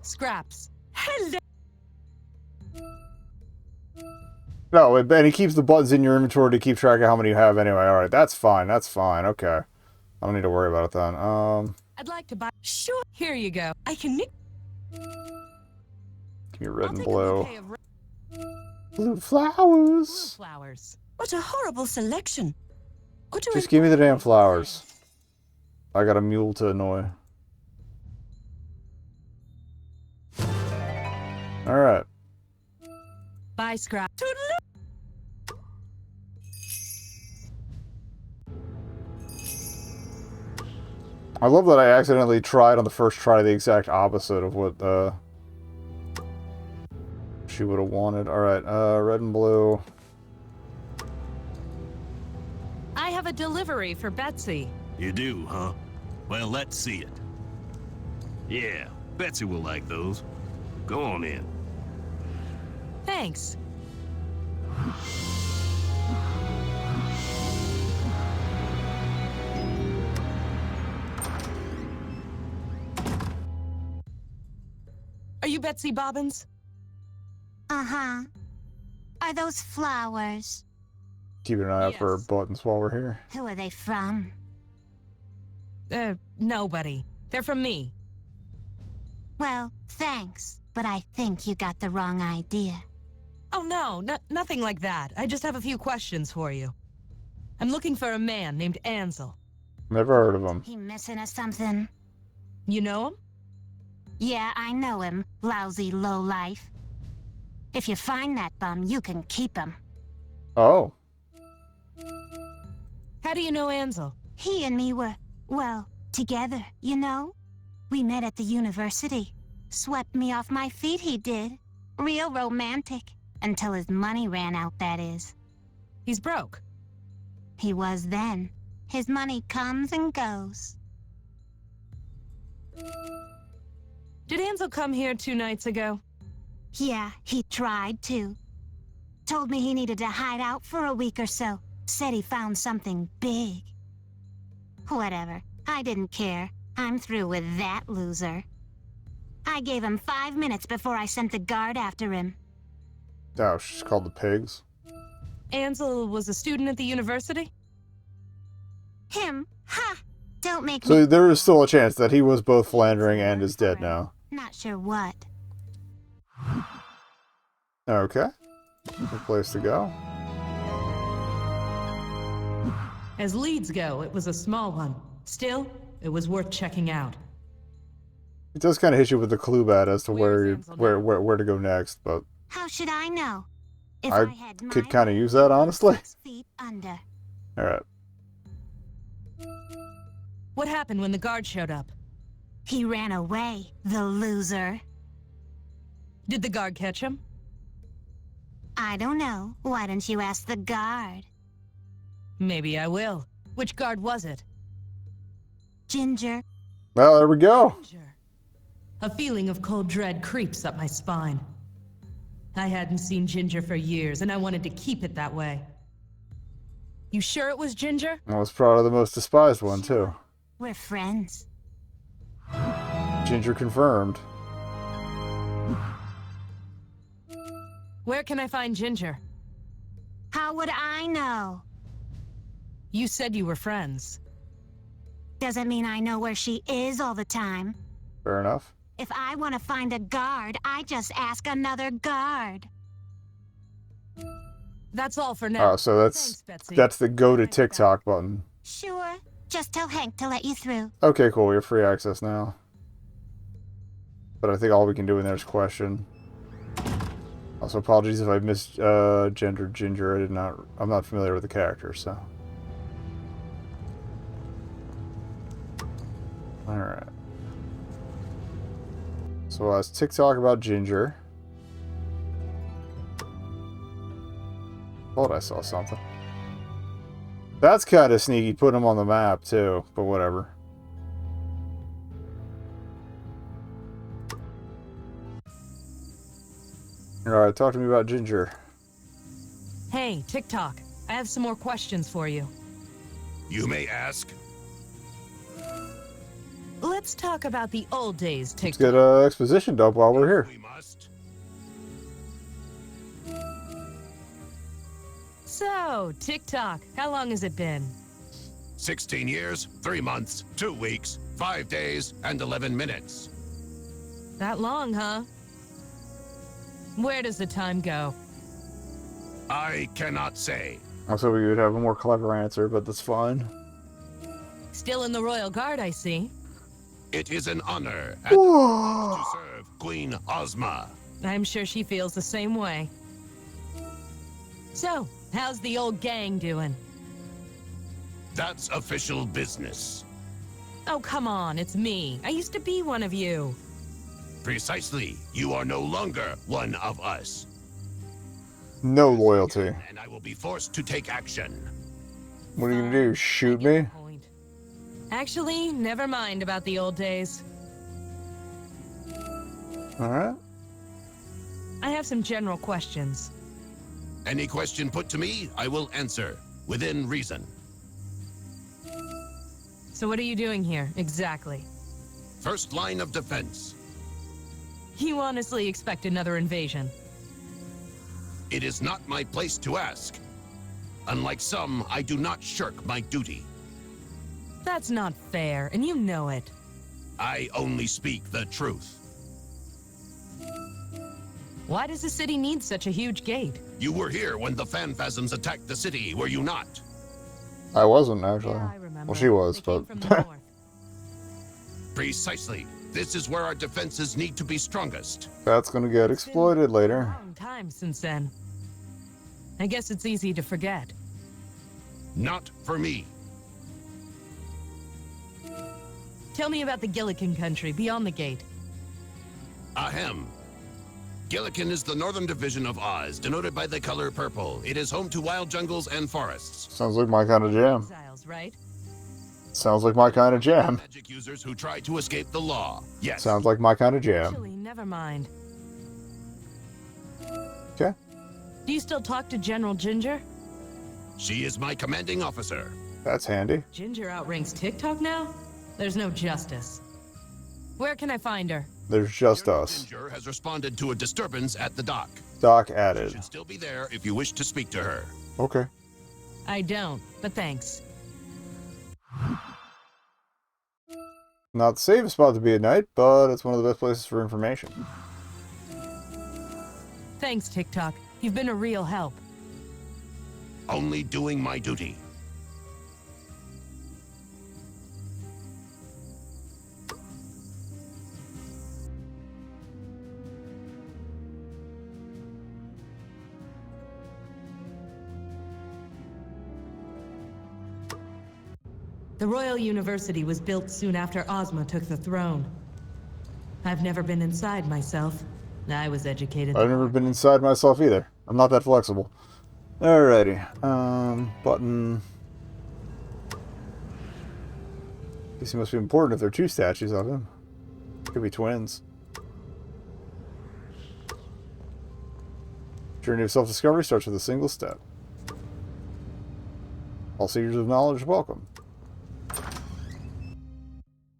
Scraps. Hello. No, and he keeps the buttons in your inventory to keep track of how many you have anyway. Alright, that's fine, that's fine. Okay. I don't need to worry about it then. I'd like to buy... Sure. Here you go. I can mix. Give me red I'll and take a blue. bouquet of Blue flowers. flowers. What a horrible selection. What do Just I... give me the damn flowers. I got a mule to annoy. Alright. Bye, Scrap. I love that I accidentally tried on the first try the exact opposite of what she would have wanted. Alright, red and blue. I have a delivery for Betsy. You do, huh? Well, let's see it. Yeah, Betsy will like those. Go on in. Thanks. Are you Betsy Bobbins? Uh-huh. Are those flowers? Keep an eye out for Yes. buttons while we're here. Who are they from? Nobody. They're from me. Well, thanks, but I think you got the wrong idea. Oh, no, nothing like that. I just have a few questions for you. I'm looking for a man named Ansel. Never heard of him. He missing us something? You know him? Yeah, I know him. Lousy lowlife. If you find that bum, you can keep him. Oh. How do you know Ansel? He and me were, well, together, you know? We met at the university. Swept me off my feet, he did. Real romantic. Until his money ran out, that is. He's broke. He was then. His money comes and goes. Did Ansel come here 2 nights ago? Yeah, he tried to. Told me he needed to hide out for a week or so. Said he found something big. Whatever. I didn't care. I'm through with that loser. I gave him 5 minutes before I sent the guard after him. Oh, she's called the pigs. Ansel was a student at the university? Him? Ha! Don't make me... So there is still a chance that he was both philandering and is dead now. Not sure what. Okay. Good place to go. As leads go, it was a small one. Still, it was worth checking out. It does kind of hit you with a clue bad as to Where's Ansel now? where to go next, but How should I know? If I had my could kind of use that, honestly. 6 feet under. Alright. What happened when the guard showed up? He ran away, the loser. Did the guard catch him? I don't know. Why don't you ask the guard? Maybe I will. Which guard was it? Ginger. Well, there we go. Ginger. A feeling of cold dread creeps up my spine. I hadn't seen Ginger for years, and I wanted to keep it that way. You sure it was Ginger? I was proud of the most despised one, too. We're friends. Ginger confirmed. Where can I find Ginger? How would I know? You said you were friends. Doesn't mean I know where she is all the time. Fair enough. If I want to find a guard, I just ask another guard. That's all for now. Oh, so Thanks, Betsy. that's the go to TikTok button. Sure. Just tell Hank to let you through. Okay, cool. We have free access now. But I think all we can do in there is question. Also, apologies if I misgendered Ginger. I'm not familiar with the character, so. Alright. So let's TikTok about Ginger. Thought I saw something. That's kind of sneaky, put him on the map too, but whatever. Alright, talk to me about Ginger. Hey, TikTok. I have some more questions for you. You may ask. Let's talk about the old days, Let's TikTok. get an exposition dump while we're here. We must. So, TikTok, how long has it been? 16 years, 3 months, 2 weeks, 5 days, and 11 minutes. That long, huh? Where does the time go? I cannot say. I was hoping you would have a more clever answer, but that's fine. Still in the Royal Guard, I see. It is an honor and to serve Queen Ozma. I'm sure she feels the same way. So, how's the old gang doing? That's official business. Oh, come on, it's me. I used to be one of you. Precisely. You are no longer one of us. No loyalty. And I will be forced to take action. What are you gonna do? Shoot me? Point. Actually, never mind about the old days. Alright. I have some general questions. Any question put to me, I will answer, within reason. So what are you doing here, exactly? First line of defense. You honestly expect another invasion? It is not my place to ask. Unlike some, I do not shirk my duty. That's not fair, and you know it. I only speak the truth. Why does the city need such a huge gate? You were here when the Phanphasms attacked the city, were you not? I wasn't, actually. Yeah, I remember. Well, she was, They came but... from the north. Precisely. This is where our defenses need to be strongest. That's gonna get exploited later. Long time since then. I guess it's easy to forget. Not for me. Tell me about the Gillikin country beyond the gate. Ahem. Gillikin is the northern division of Oz, denoted by the color purple. It is home to wild jungles and forests. Sounds like my kind of jam. Exiles, right? Sounds like my kind of jam. Magic users who try to escape the law. Yes. Sounds like my kind of jam. Actually, never mind. Okay. Do you still talk to General Ginger? She is my commanding officer. That's handy. Ginger outranks TikTok now? There's no justice. Where can I find her? There's just General us. Ginger has responded to a disturbance at the dock. Doc She added. should still be there if you wish to speak to her. Okay. I don't, but thanks. Not the safest spot to be at night, but it's one of the best places for information. Thanks, TikTok. You've been a real help. Only doing my duty. The Royal University was built soon after Ozma took the throne. I've never been inside myself. I was educated. I've never been inside myself either. I'm not that flexible. Alrighty. Button. Guess he must be important if there are two statues of him. Could be twins. Journey of self-discovery starts with a single step. All seekers of knowledge, welcome.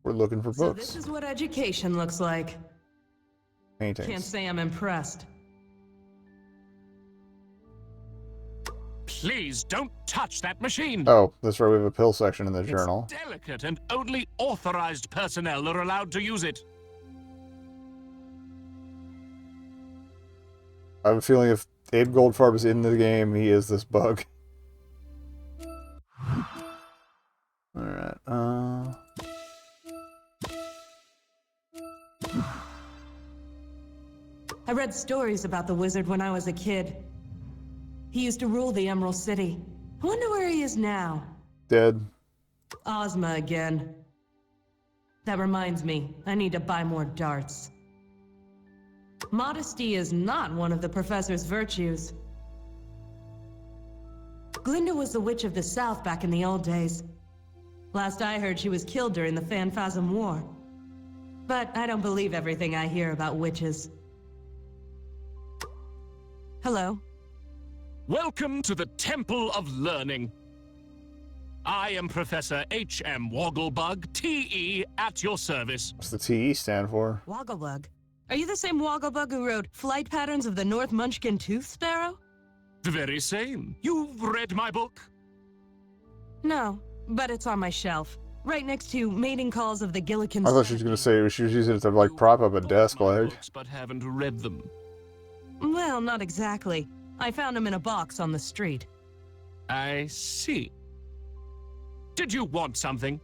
We're looking for So books. this is what education looks like. Paintings. Can't say I'm impressed. Please don't touch that machine. Oh, that's right. We have a pill section in the It's journal. delicate and only authorized personnel are allowed to use it. I have a feeling if Abe Goldfarb is in the game, he is this bug. Alright, I read stories about the wizard when I was a kid. He used to rule the Emerald City. I wonder where he is now. dead. Ozma again. That reminds me, I need to buy more darts. Modesty is not one of the professor's virtues. Glinda was the Witch of the South back in the old days. Last I heard, she was killed during the Phanphasm War. But I don't believe everything I hear about witches. Hello. Welcome to the Temple of Learning. I am Professor H.M. Wogglebug, T.E., at your service. What's the TE stand for? Wogglebug. Are you the same Wogglebug who wrote Flight Patterns of the North Munchkin Tooth Sparrow? The very same. You've read my book? No, but it's on my shelf. Right next to Mating Calls of the Gillikin. I thought she was going to say she was using it to, like, prop up a desk leg. Books, but haven't read them. Well, not exactly. I found them in a box on the street. I see. Did you want something?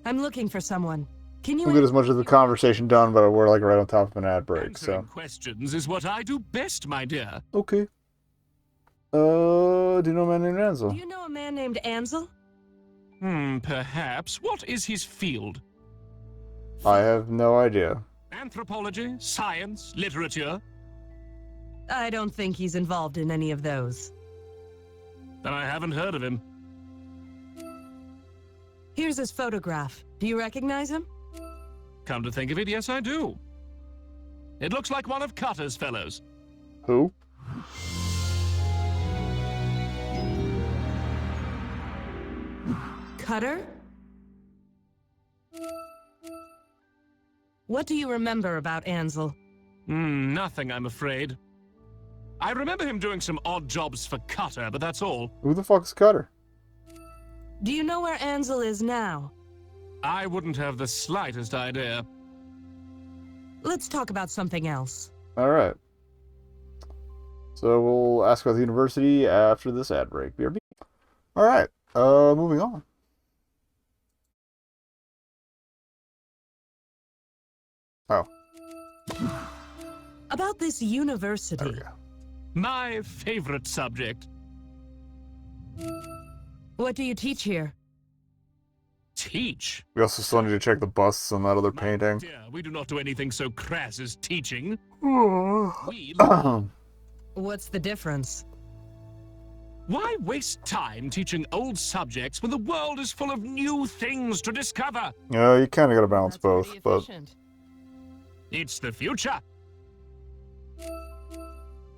I'm looking for someone. Can you... We'll get as much of the conversation done, but we're, like, right on top of an ad break, Answering so... questions is what I do best, my dear. Okay. Do you know a man named Do Ansel? you know a man named Ansel? Perhaps. What is his field? I have no idea. Anthropology, science, literature? I don't think he's involved in any of those. Then I haven't heard of him. Here's his photograph. Do you recognize him? Come to think of it, yes, I do. It looks like one of Cutter's fellows. Who? Cutter? What do you remember about Ansel? Nothing, I'm afraid. I remember him doing some odd jobs for Cutter, but that's all. Who the fuck is Cutter? Do you know where Ansel is now? I wouldn't have the slightest idea. Let's talk about something else. Alright. So we'll ask about the university after this ad break. BRB. Alright, moving on. Oh. About this university. There we go. My favorite subject. What do you teach here? Teach? We also still need to check the busts on that other My painting. dear, we do not do anything so crass as teaching. We What's the difference? Why waste time teaching old subjects when the world is full of new things to discover? Yeah, you kind of got to balance That's both, pretty but efficient. It's the future.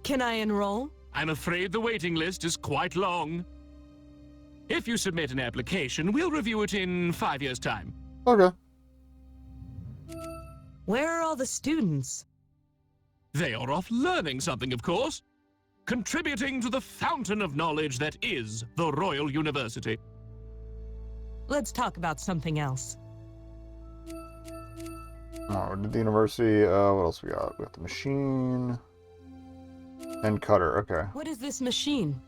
Can I enroll? I'm afraid the waiting list is quite long. If you submit an application, we'll review it in 5 years' time. okay. Where are all the students? They are off learning something, of course. Contributing to the fountain of knowledge that is the Royal University. Let's talk about something else. Oh, we did the university. What else we got? We got the machine. And cutter, okay. What is this machine?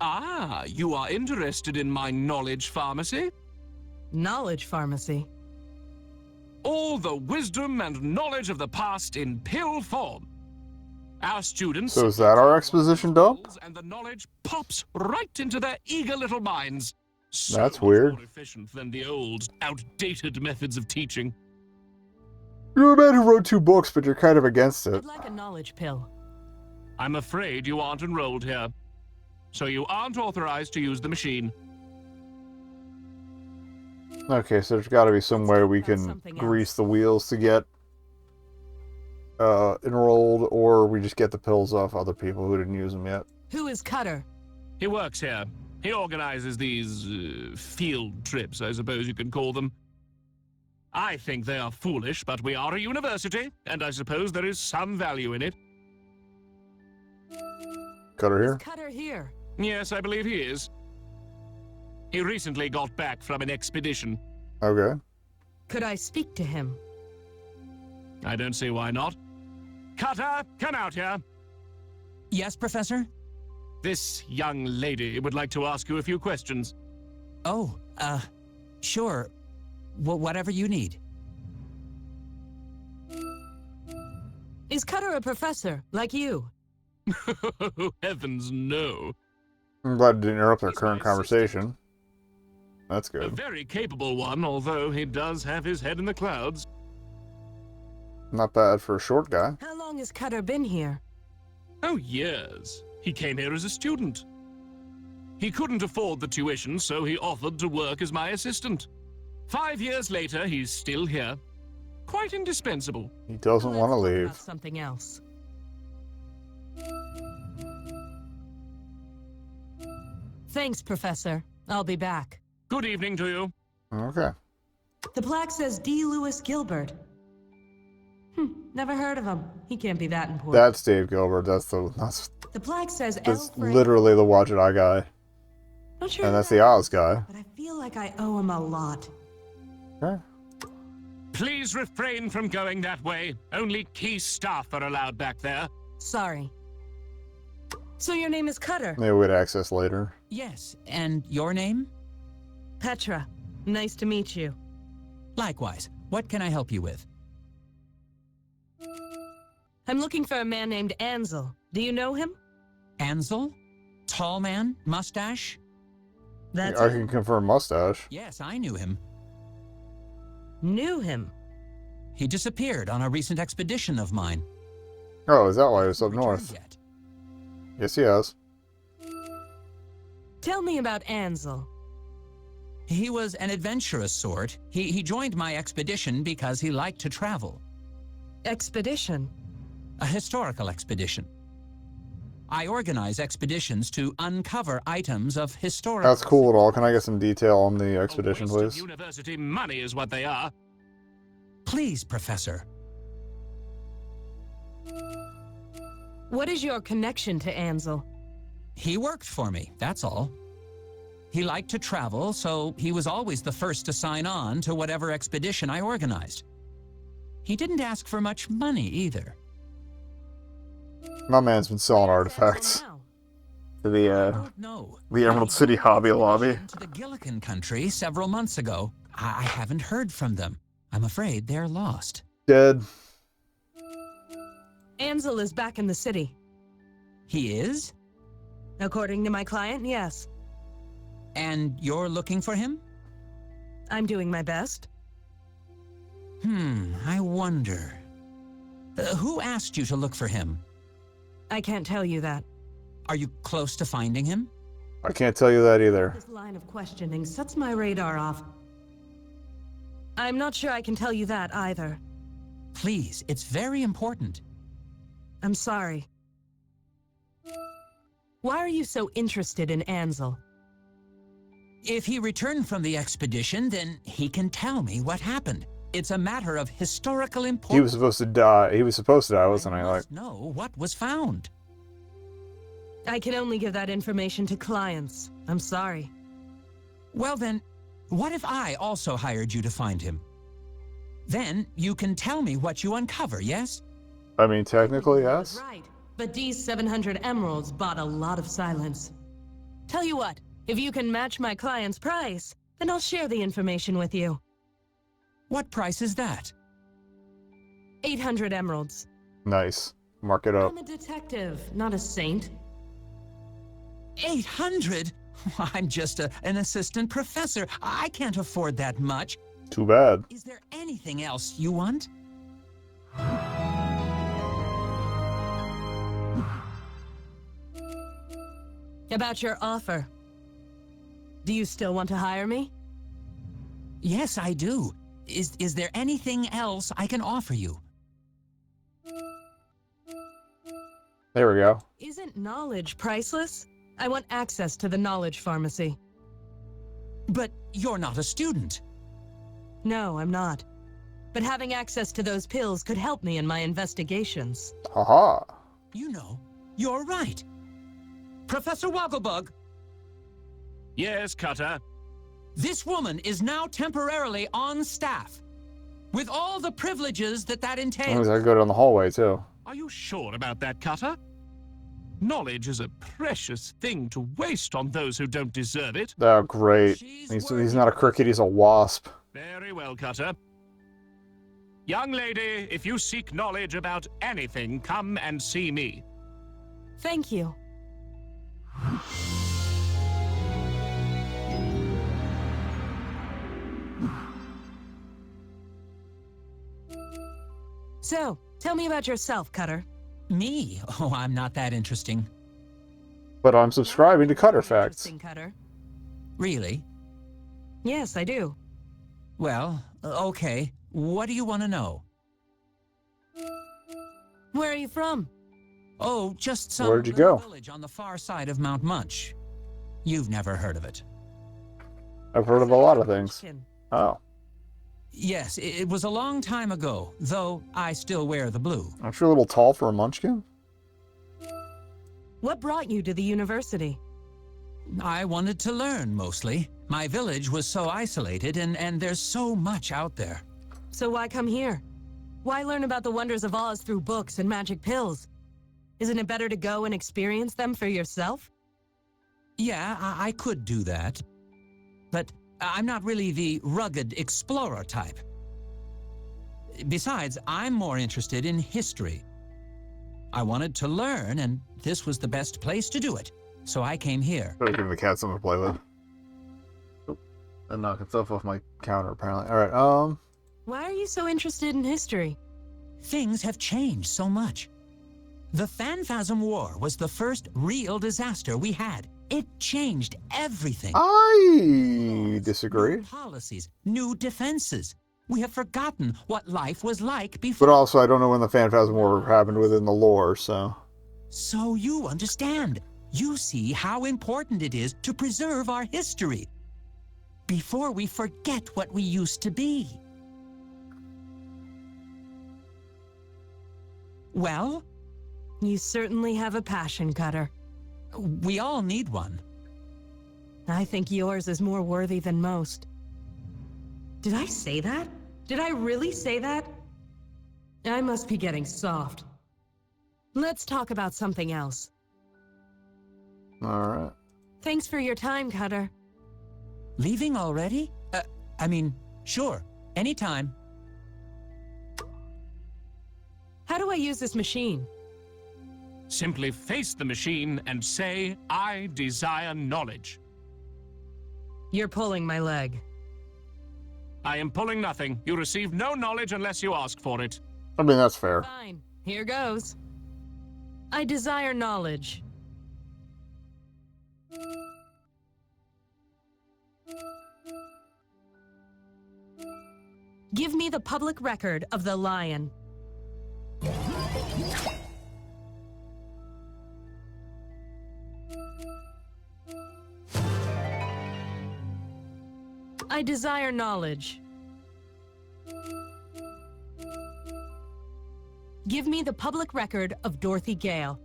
Ah, you are interested in my knowledge pharmacy? Knowledge pharmacy. All the wisdom and knowledge of the past in pill form. Our students... So is that our exposition dump? And the knowledge pops right into their eager little minds. So That's much weird. more efficient than the old, outdated methods of teaching. You're a man who wrote 2 books, but you're kind of against it. I'd like a knowledge pill. I'm afraid you aren't enrolled here. So you aren't authorized to use the machine. Okay, so there's got to be some way we can something grease else. the wheels to get enrolled, or we just get the pills off other people who didn't use them yet. Who is Cutter? He works here. He organizes these field trips, I suppose you could call them. I think they are foolish, but we are a university, and I suppose there is some value in it. Cutter Is here? Cutter here? Yes, I believe he is. He recently got back from an expedition. Okay. Could I speak to him? I don't see why not. Cutter, come out here. Yes, Professor? This young lady would like to ask you a few questions. Oh, sure. Whatever you need. Is Cutter a professor, like you? Heavens, no. I'm glad it didn't interrupt our He's current my conversation. That's A good. very capable one, although he does have his head in the clouds. Not bad for a short guy. How long has Cutter been here? Oh, years. He came here as a student. He couldn't afford the tuition, so he offered to work as my assistant. 5 years later, he's still here. Quite indispensable. He doesn't want to Let's talk leave. about something else. Thanks, Professor. I'll be back. Good evening to you. Okay. The plaque says D. Lewis Gilbert. Never heard of him. He can't be that important. That's Dave Gilbert. That's The plaque says L. that's Frank. literally the Wadjet Eye guy. Not sure And who that's that the Oz is, guy. but I feel like I owe him a lot. Okay. Please refrain from going that way. Only key staff are allowed back there. Sorry. So your name is Cutter? Maybe we'd access later. Yes, and your name? Petra. Nice to meet you. Likewise. What can I help you with? I'm looking for a man named Ansel. Do you know him? Ansel? Tall man? Mustache? That's I it. can confirm mustache. Yes, I knew him. Knew him. He disappeared on a recent expedition of mine. Oh, is that why he was up Returned north? yet. Yes, he has. Tell me about Ansel. He was an adventurous sort. He joined my expedition because he liked to travel. Expedition. A historical expedition. I organize expeditions to uncover items of historical... That's cool at all. Can I get some detail on the expedition, A waste of please? university money is what they are. Please, Professor. What is your connection to Ansel? He worked for me, that's all. He liked to travel, so he was always the first to sign on to whatever expedition I organized. He didn't ask for much money either. My man's been selling Where is artifacts Ansel now? to I don't know. the Emerald City Hobby Lobby. To the Gillikin country several months ago. I haven't heard from them. I'm afraid they're lost. Dead. Ansel is back in the city. He is? According to my client, yes. And you're looking for him? I'm doing my best. I wonder. Who asked you to look for him? I can't tell you that. Are you close to finding him? I can't tell you that either. This line of questioning sets my radar off. I'm not sure I can tell you that either. Please, it's very important. I'm sorry. Why are you so interested in Ansel? If he returned from the expedition, then he can tell me what happened. It's a matter of historical importance. He was supposed to die. He was supposed to die, wasn't he? I Like, must know what was found. I can only give that information to clients. I'm sorry. Well then, what if I also hired you to find him? Then you can tell me what you uncover, yes? I mean, technically, yes. Right, but these 700 emeralds bought a lot of silence. Tell you what, if you can match my client's price, then I'll share the information with you. What price is that? 800 emeralds. Nice. Mark it up. I'm a detective, not a saint. 800? I'm just an assistant professor. I can't afford that much. Too bad. Is there anything else you want? About your offer. Do you still want to hire me? Yes, I do. Is there anything else I can offer you? There we go. Isn't knowledge priceless? I want access to the knowledge pharmacy. But you're not a student. No, I'm not. But having access to those pills could help me in my investigations. Haha. You know, you're right. Professor Wogglebug, Yes, Cutter. this woman is now temporarily on staff. With all the privileges that As long entails. as I go down the hallway, too. Are you sure about that, Cutter? Knowledge is a precious thing to waste on those who don't deserve it. Oh, great. She's He's not a cricket, he's a wasp. Very well, Cutter. Young lady, if you seek knowledge about anything, come and see me. Thank you. So, tell me about yourself, Cutter. Me? Oh, I'm not that interesting. But I'm subscribing to Cutter Facts. Interesting, Cutter. Really? Yes, I do. Well, okay. What do you want to know? Where are you from? Oh, just some Where'd you little go? village on the far side of Mount Munch. You've never heard of it. I've heard of a lot of things. Munchkin. Oh. Yes, it was a long time ago, though I still wear the blue. Aren't you a little tall for a munchkin? What brought you to the university? I wanted to learn, mostly. My village was so isolated, and there's so much out there. So why come here? Why learn about the wonders of Oz through books and magic pills? Isn't it better to go and experience them for yourself? Yeah, I could do that. But I'm not really the rugged explorer type. Besides, I'm more interested in history. I wanted to learn, and this was the best place to do it. So I came here. Better give the cat something to play with. Oop. That knocked itself off my counter, apparently. Alright, Why are you so interested in history? Things have changed so much. The Phanphasm War was the first real disaster we had. It changed everything. I disagree. New policies, new defenses. We have forgotten what life was like before. But also, I don't know when the Phanphasm War happened within the lore, so... So you understand. You see how important it is to preserve our history before we forget what we used to be. Well? You certainly have a passion, Cutter. We all need one. I think yours is more worthy than most. Did I say that? Did I really say that? I must be getting soft. Let's talk about something else. Alright. Thanks for your time, Cutter. Leaving already? I mean, sure, anytime. do I use this machine? Simply face the machine and say, I desire knowledge. You're pulling my leg. I am pulling nothing. You receive no knowledge unless you ask for it. I mean, that's fair. Fine. Here goes. I desire knowledge. Give me the public record of the lion. I desire knowledge. Give me the public record of Dorothy Gale.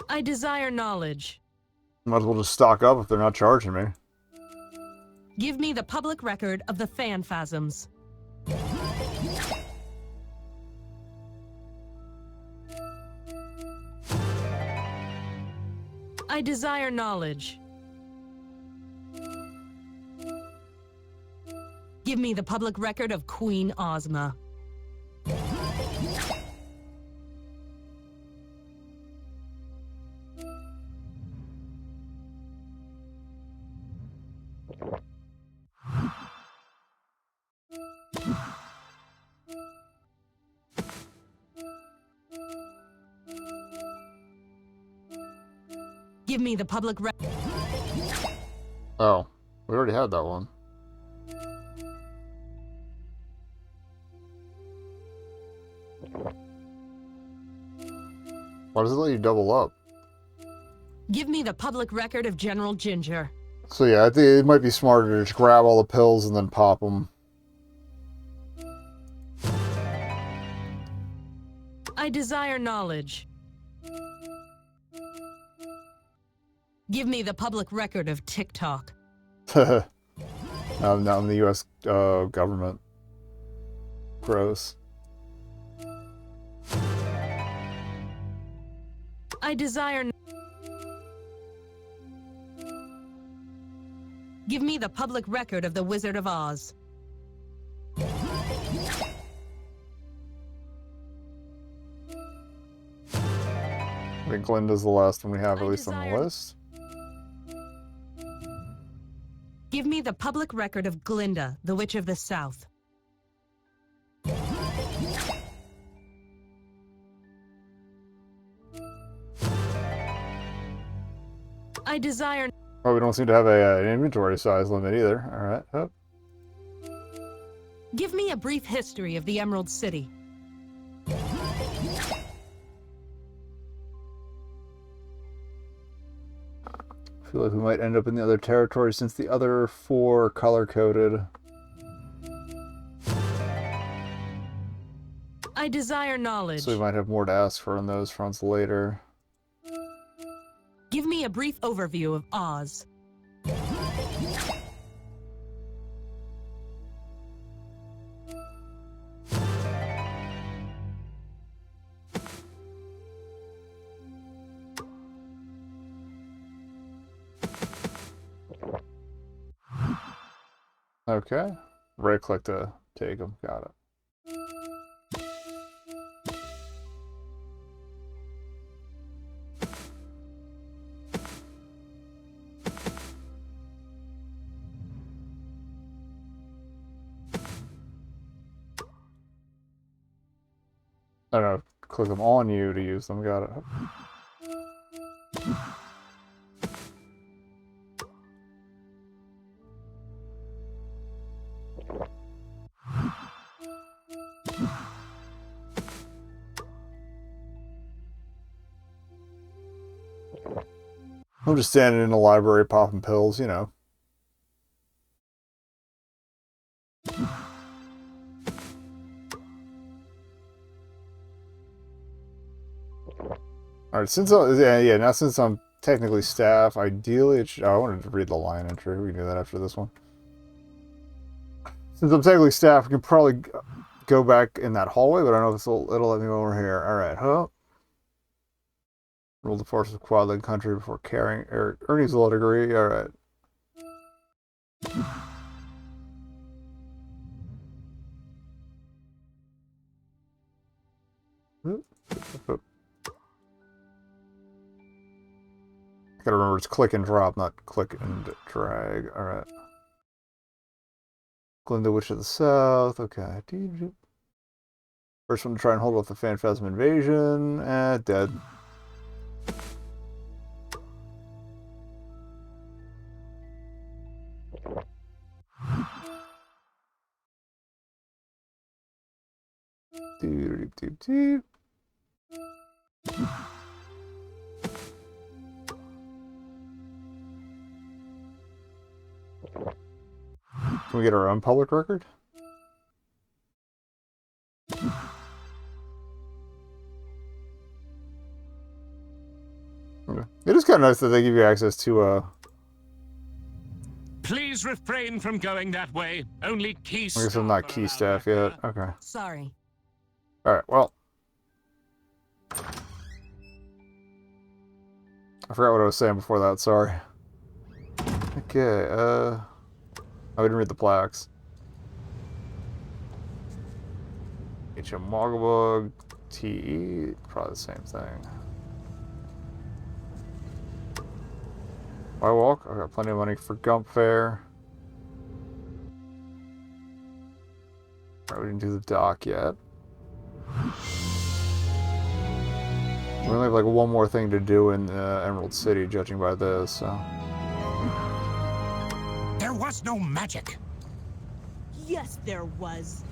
I desire knowledge. Might as well just stock up if they're not charging me. Give me the public record of the Phanphasms. I desire knowledge. Give me the public record of Queen Ozma. Give me the public record. Oh, we already had that one. Why does it let you double up? Give me the public record of General Ginger. So yeah, I think it might be smarter to just grab all the pills and then pop them. I desire knowledge. Give me the public record of TikTok. Now I'm the U.S. Government. Gross. I desire... Give me the public record of the Wizard of Oz. I think Glinda's the last one we have, at least on the list. Give me the public record of Glinda, the Witch of the South. I desire... Oh, we don't seem to have an inventory size limit either. Alright. Oh. Give me a brief history of the Emerald City. I feel like we might end up in the other territory since the other 4 are color-coded. I desire knowledge. So we might have more to ask for on those fronts later. Give me a brief overview of Oz. Okay. Right click to take them. Got it. I don't know. Click them on you to use them. Got it. I'm just standing in the library popping pills, you know. Alright, since now since I'm technically staff, ideally it should, I wanted to read the line entry. We can do that after this one. Since I'm technically staff, we can probably go back in that hallway, but I don't know if it'll let me go over here. Alright, huh? Ruled the forces of Quadland country before carrying Ernie's law degree. Alright. Oop. Gotta remember it's click and drop, not click and drag. Alright. Glinda Witch to the south. Okay. First one to try and hold off the Phantasm invasion. Dead. Can we get our own public record? Okay. It is kind of nice that they give you access to Please refrain from going that way. Only key I staff. guess I'm not key are staff allowed yet. back there. Okay. Sorry. Alright, well. I forgot what I was saying before that, sorry. Okay, oh, I didn't read the plaques. HM Mogglebug, TE, probably the same thing. Why walk? I got plenty of money for Gump Fare. Alright, we didn't do the dock yet. We only have like one more thing to do in Emerald City, judging by this, so. There was no magic. Yes, there was.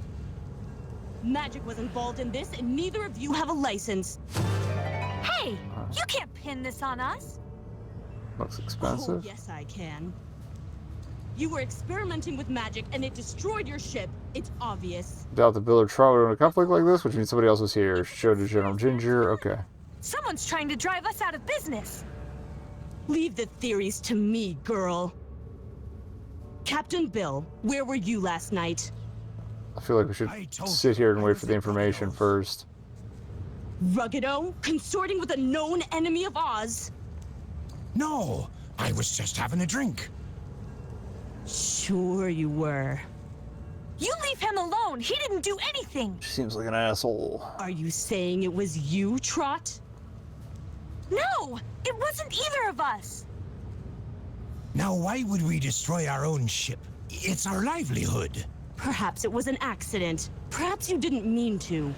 Magic was involved in this, and neither of you have a license. Hey, you can't pin this on us. Looks Oh, expensive. yes, I can. You were experimenting with magic, and it destroyed your ship. It's obvious. Doubt the Bill or Trot were in a conflict like this, which means somebody else was here. Show to General Ginger. Okay. Someone's trying to drive us out of business. Leave the theories to me, girl. Captain Bill, where were you last night? I feel like we should sit here and wait for the information first. Ruggido, consorting with a known enemy of Oz. No, I was just having a drink. Sure you were. You leave him alone. He didn't do anything. She seems like an asshole. Are you saying it was you, Trot? No, it wasn't either of us. Now, why would we destroy our own ship? It's our livelihood. Perhaps it was an accident. Perhaps you didn't mean to.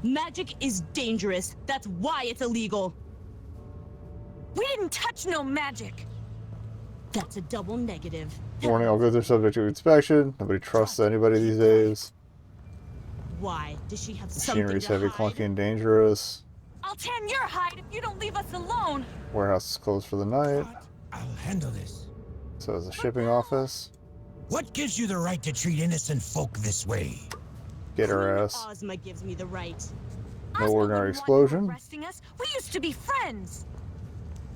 Magic is dangerous. That's why it's illegal. We didn't touch no magic. That's a double negative. Warning, all goods are subject to inspection. Nobody trusts anybody these days. Why? Does she have something Machinery's to heavy, hide? clunky, and dangerous. I'll tan your hide if you don't leave us alone. Warehouse is closed for the night. I'll handle this. So is the shipping office. What gives you the right to treat innocent folk this way? Get her Queen ass. Ozma gives me the right. No Ozma ordinary wouldn't want you explosion. arresting us. We used to be friends.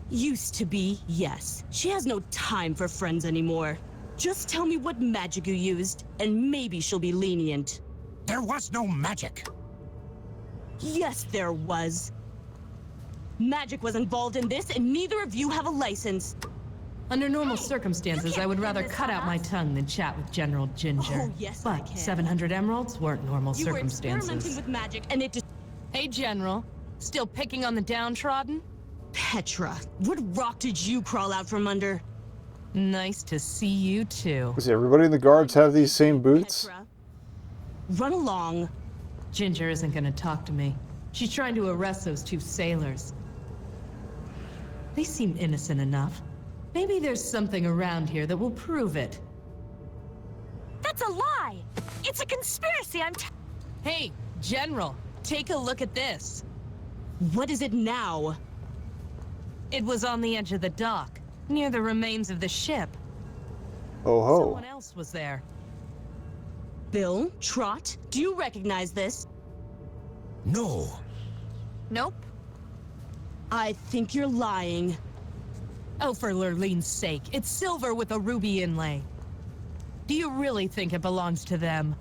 Used to be, yes. She has no time for friends anymore. Just tell me what magic you used, and maybe she'll be lenient. There was no magic. Yes, there was. Magic was involved in this, and neither of you have a license. Under normal circumstances, I would rather pin this cut on out my us. tongue than chat with General Ginger. Oh, yes, I But can. 700 emeralds weren't normal You were experimenting circumstances. with magic, and it Hey, General. Still picking on the downtrodden? Petra, what rock did you crawl out from under? Nice to see you, too. Does everybody in the guards have these same boots? Petra, run along. Ginger isn't gonna talk to me. She's trying to arrest those two sailors. They seem innocent enough. Maybe there's something around here that will prove it. That's a lie. It's a conspiracy. Hey, General, take a look at this. What is it now? It was on the edge of the dock, near the remains of the ship. Oh ho. Someone else was there. Bill, Trot, do you recognize this? No. Nope. I think you're lying. Oh, for Lurlene's sake, it's silver with a ruby inlay. Do you really think it belongs to them?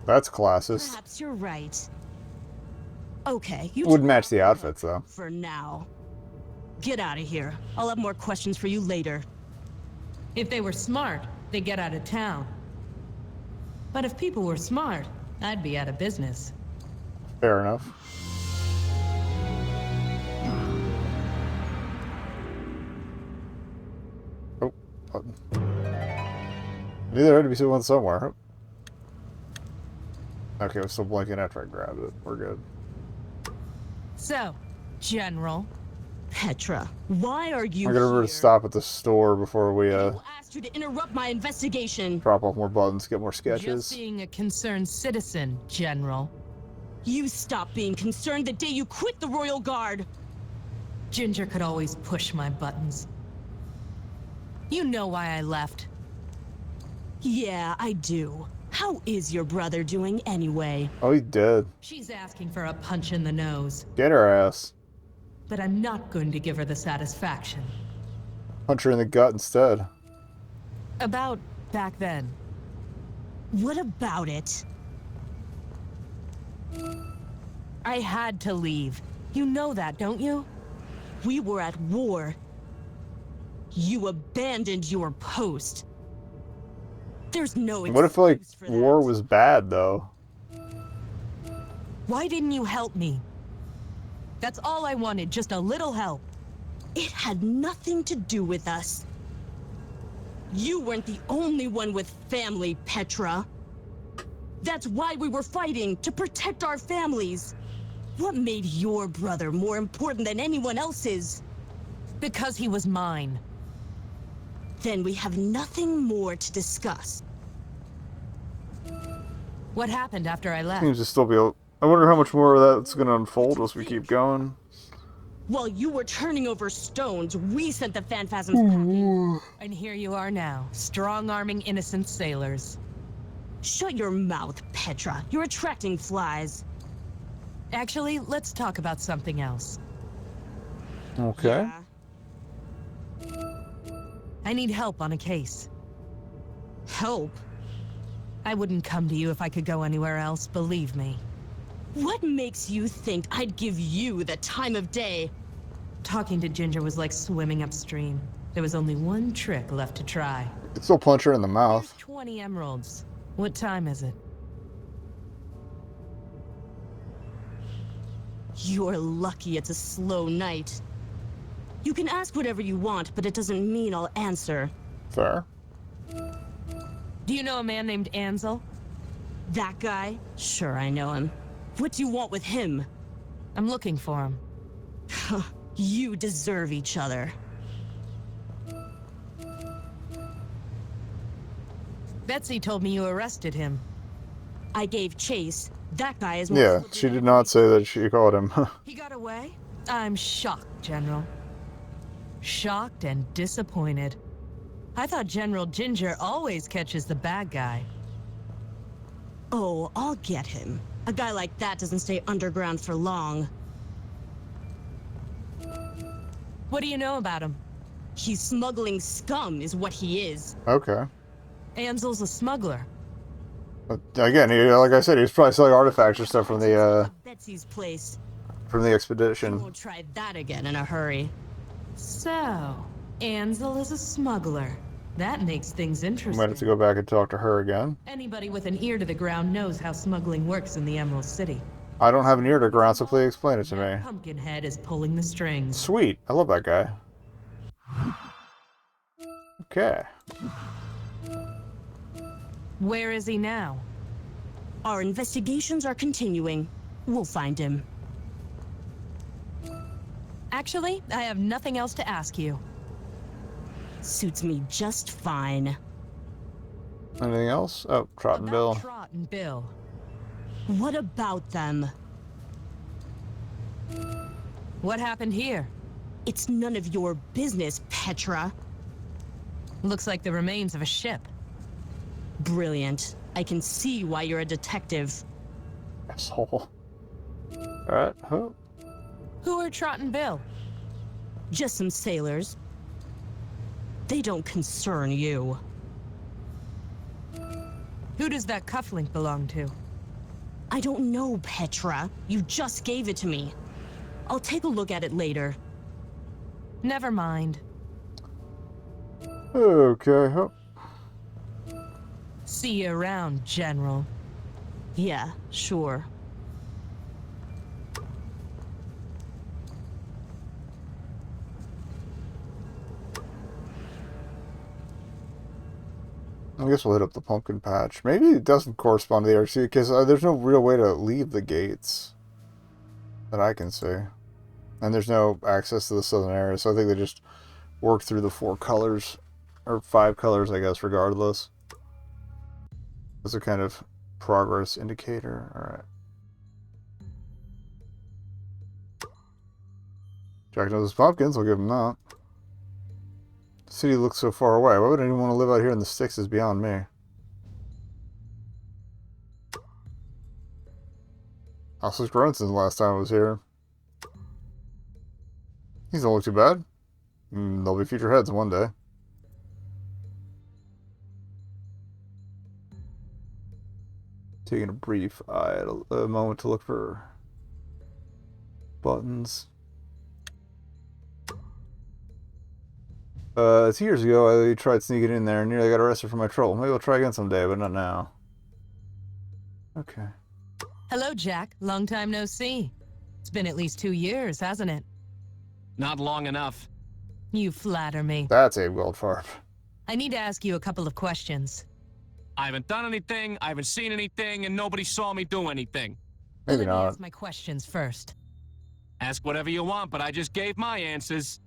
That's classist. Perhaps you're right. Okay, you Wouldn't match the outfits though. for now. Get out of here. I'll have more questions for you later. If they were smart, they'd get out of town. But if people were smart, I'd be out of business. Fair enough. Oh, button. Neither had to be one somewhere. Okay, I was still blinking after I grabbed it. We're good. So, General. Petra, why are you I'm gonna remember to stop at the store before we Who asked you to interrupt my investigation? drop off more buttons, get more Just sketches. being a concerned citizen, General. You stopped being concerned the day you quit the Royal Guard. Ginger could always push my buttons. You know why I left. Yeah, I do. How is your brother doing anyway? Oh, he's dead. She's asking for a punch in the nose. Get her ass. But I'm not going to give her the satisfaction. Punch her in the gut instead. About back then. What about it? I had to leave. You know that, don't you? We were at war. You abandoned your post. There's no excuse What if, like, for war that. was bad, though? Why didn't you help me? That's all I wanted, just a little help. It had nothing to do with us. You weren't the only one with family, Petra. That's why we were fighting, to protect our families. What made your brother more important than anyone else's? Because he was mine. Then we have nothing more to discuss. What happened after I left? Seems to still be. I wonder how much more of that's going to unfold as we keep going. While you were turning over stones, we sent the Phanphasms packing. And here you are now, strong-arming innocent sailors. Shut your mouth, Petra. You're attracting flies. Actually, let's talk about something else. Okay. Yeah. I need help on a case. Help? I wouldn't come to you if I could go anywhere else, believe me. What makes you think I'd give you the time of day? Talking to Ginger was like swimming upstream. There was only one trick left to try. Could still punch her in the mouth. 20 emeralds. What time is it? You're lucky it's a slow night. You can ask whatever you want, but it doesn't mean I'll answer. Fair. Do you know a man named Ansel? That guy? Sure, I know him. What do you want with him? I'm looking for him. You deserve each other. Betsy told me you arrested him. I gave chase. That guy is... Yeah, she did not say that she called him. He got away? I'm shocked, General. Shocked and disappointed. I thought General Ginger always catches the bad guy. Oh, I'll get him. A guy like that doesn't stay underground for long. What do you know about him? He's smuggling scum, is what he is. Okay. Ansel's a smuggler. But again, like I said, he was probably selling artifacts or stuff from the Betsy's place. expedition. Won't try that again in a hurry. So, Ansel is a smuggler. That makes things interesting. Might have to go back and talk to her again. Anybody with an ear to the ground knows how smuggling works in the Emerald City. I don't have an ear to ground, so please explain it to me. Pumpkinhead is pulling the strings. Sweet. I love that guy. Okay. Where is he now? Our investigations are continuing. We'll find him. Actually, I have nothing else to ask you. Suits me just fine. Anything else? Oh, Trot and Bill. Trot and Bill. What about them? What happened here? It's none of your business, Petra. Looks like the remains of a ship. Brilliant. I can see why you're a detective. Asshole. Alright, huh? Who are Trot and Bill? Just some sailors. They don't concern you. Who does that cufflink belong to? I don't know, Petra. You just gave it to me. I'll take a look at it later. Never mind. Okay, huh? See you around, General. Yeah, sure. I guess we'll hit up the pumpkin patch. Maybe it doesn't correspond to the RC because there's no real way to leave the gates that I can see. And there's no access to the southern area, so I think they just work through the 4 colors, or 5 colors, I guess, regardless. That's a kind of progress indicator. Alright. Jack knows his pumpkins, I'll give him that. The city looks so far away. Why would anyone want to live out here in the sticks is beyond me. House has grown since the last time I was here. These don't look too bad. They'll be future heads one day. Taking a brief eye at a moment to look for buttons. 2 years ago, I tried sneaking in there and nearly got arrested for my trouble. Maybe I'll try again someday, but not now. Okay. Hello, Jack. Long time no see. It's been at least 2 years, hasn't it? Not long enough. You flatter me. That's Abe Goldfarb. I need to ask you a couple of questions. I haven't done anything, I haven't seen anything, and nobody saw me do anything. Maybe Let me not. ask my questions first. Ask whatever you want, but I just gave my answers.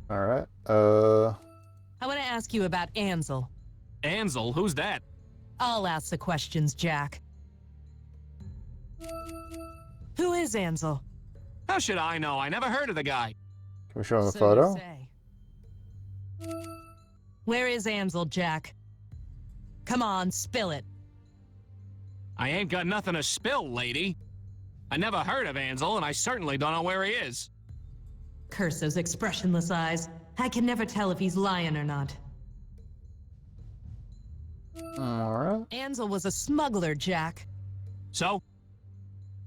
Alright. I want to ask you about Ansel. Ansel? Who's that? I'll ask the questions, Jack. Who is Ansel? How should I know? I never heard of the guy. Can we show him the So photo? you say. Where is Ansel, Jack? Come on, spill it. I ain't got nothing to spill, lady. I never heard of Ansel, and I certainly don't know where he is. Curse those expressionless eyes. I can never tell if he's lying or not. Alright. Ansel was a smuggler, Jack. So?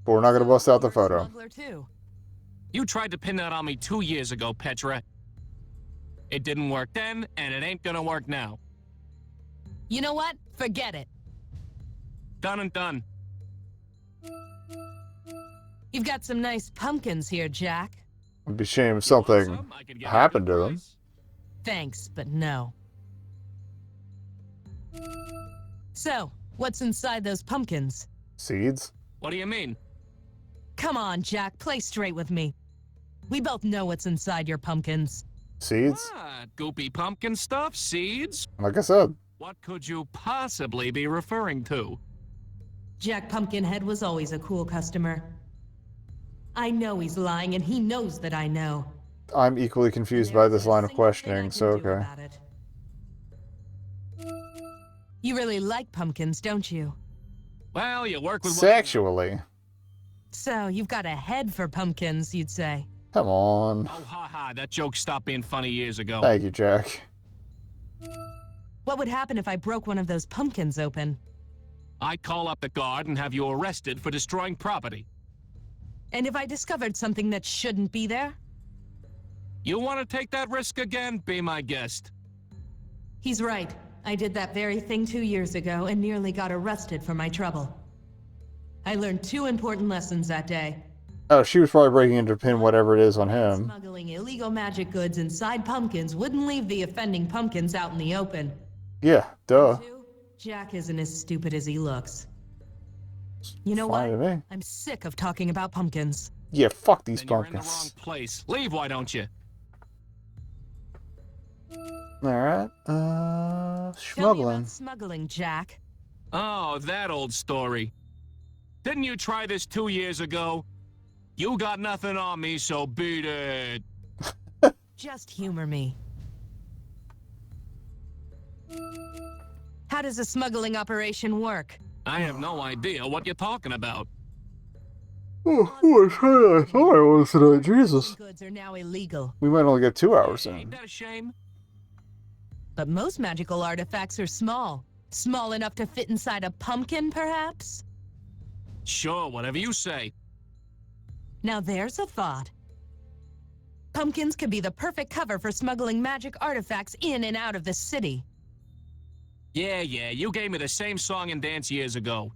But we're not going to bust out the You're a photo. smuggler too. You tried to pin that on me 2 years ago, Petra. It didn't work then, and it ain't gonna work now. You know what? Forget it. Done and done. You've got some nice pumpkins here, Jack. It'd be a shame if something Awesome. I could get happened a to good them. price. Thanks, but no. So, what's inside those pumpkins? Seeds? What do you mean? Come on, Jack, play straight with me. We both know what's inside your pumpkins. Seeds? What? Goopy pumpkin stuff? Seeds? Like I said. What could you possibly be referring to? Jack Pumpkinhead was always a cool customer. I know he's lying, and he knows that I know. I'm equally confused by this line of questioning, so okay. You really like pumpkins, don't you? Well, you work with what you know. Sexually. So, you've got a head for pumpkins, you'd say. Come on. Oh, ha, that joke stopped being funny years ago. Thank you, Jack. What would happen if I broke one of those pumpkins open? I'd call up the guard and have you arrested for destroying property. And if I discovered something that shouldn't be there? You want to take that risk again? Be my guest. He's right. I did that very thing 2 years ago and nearly got arrested for my trouble. I learned 2 important lessons that day. Oh, she was probably breaking in to pin whatever it is on him. Smuggling illegal magic goods inside pumpkins wouldn't leave the offending pumpkins out in the open. Yeah, duh. 2, Jack isn't as stupid as he looks. You know Fine what? with me. I'm sick of talking about pumpkins. Yeah, fuck these Then you're in the wrong pumpkins. place. Leave, why don't you? Alright, Tell me smuggling. about smuggling, Jack. Oh, that old story. Didn't you try this 2 years ago? You got nothing on me, so beat it. Just humor me. How does a smuggling operation work? I have no idea what you're talking about. Oh, I thought I was tonight, Jesus. Goods are now illegal, We might only get 2 hours Ain't in. that a shame? but most magical artifacts are small. Small enough to fit inside a pumpkin, perhaps? Sure, whatever you say. Now there's a thought. Pumpkins could be the perfect cover for smuggling magic artifacts in and out of the city. Yeah, you gave me the same song and dance years ago.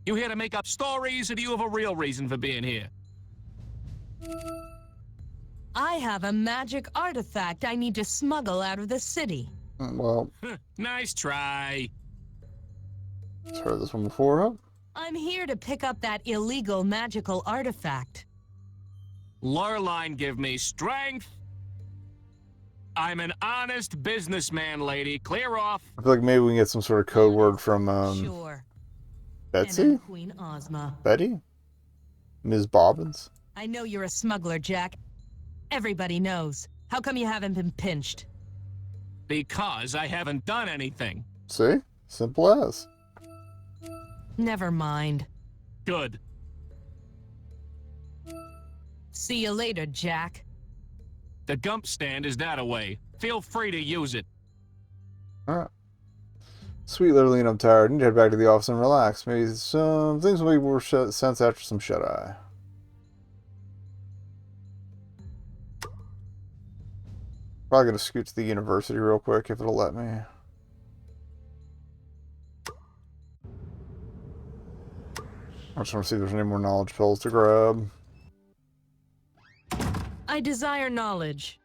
You here to make up stories, or do you have a real reason for being here? I have a magic artifact I need to smuggle out of the city. Well, Nice try. let's heard this one before, huh? I'm here to pick up that illegal magical artifact. Lurline give me strength. I'm an honest businessman, lady. Clear off. I feel like maybe we can get some sort of code word from Sure. Betsy? And I'm Queen Ozma. Betty? Ms. Bobbins? I know you're a smuggler, Jack. Everybody knows. How come you haven't been pinched? Because I haven't done anything. See? Simple as. Never mind. Good. See you later, Jack. The gump stand is that away. Feel free to use it. Alright. Sweet Literally, I'm tired. I need to head back to the office and relax. Maybe some things will make more sense after some shut-eye. Probably gonna scoot to the university real quick if it'll let me. I just want to see if there's any more knowledge pills to grab. I desire knowledge.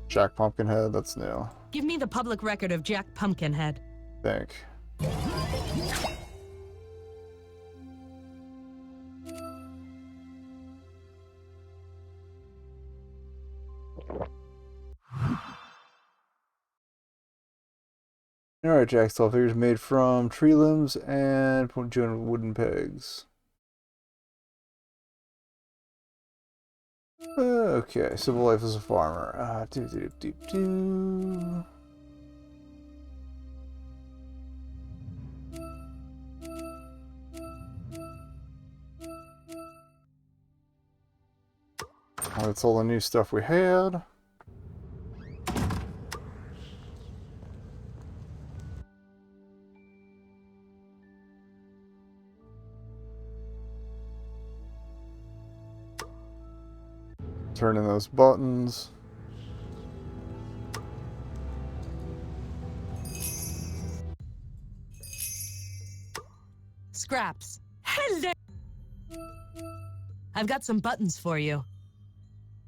Jack Pumpkinhead, that's new. Give me the public record of Jack Pumpkinhead. Think. Alright, Jack's tall figures made from tree limbs and wooden pegs. Okay, civil life as a farmer. That's all the new stuff we had. Turn in those buttons. Scraps. Hello. I've got some buttons for you.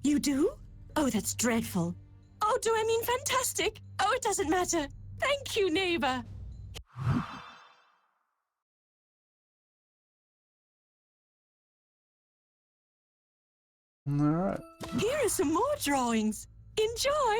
You do? Oh, that's dreadful. Oh, do I mean fantastic? Oh, it doesn't matter. Thank you, neighbor. All right. Here are some more drawings. Enjoy.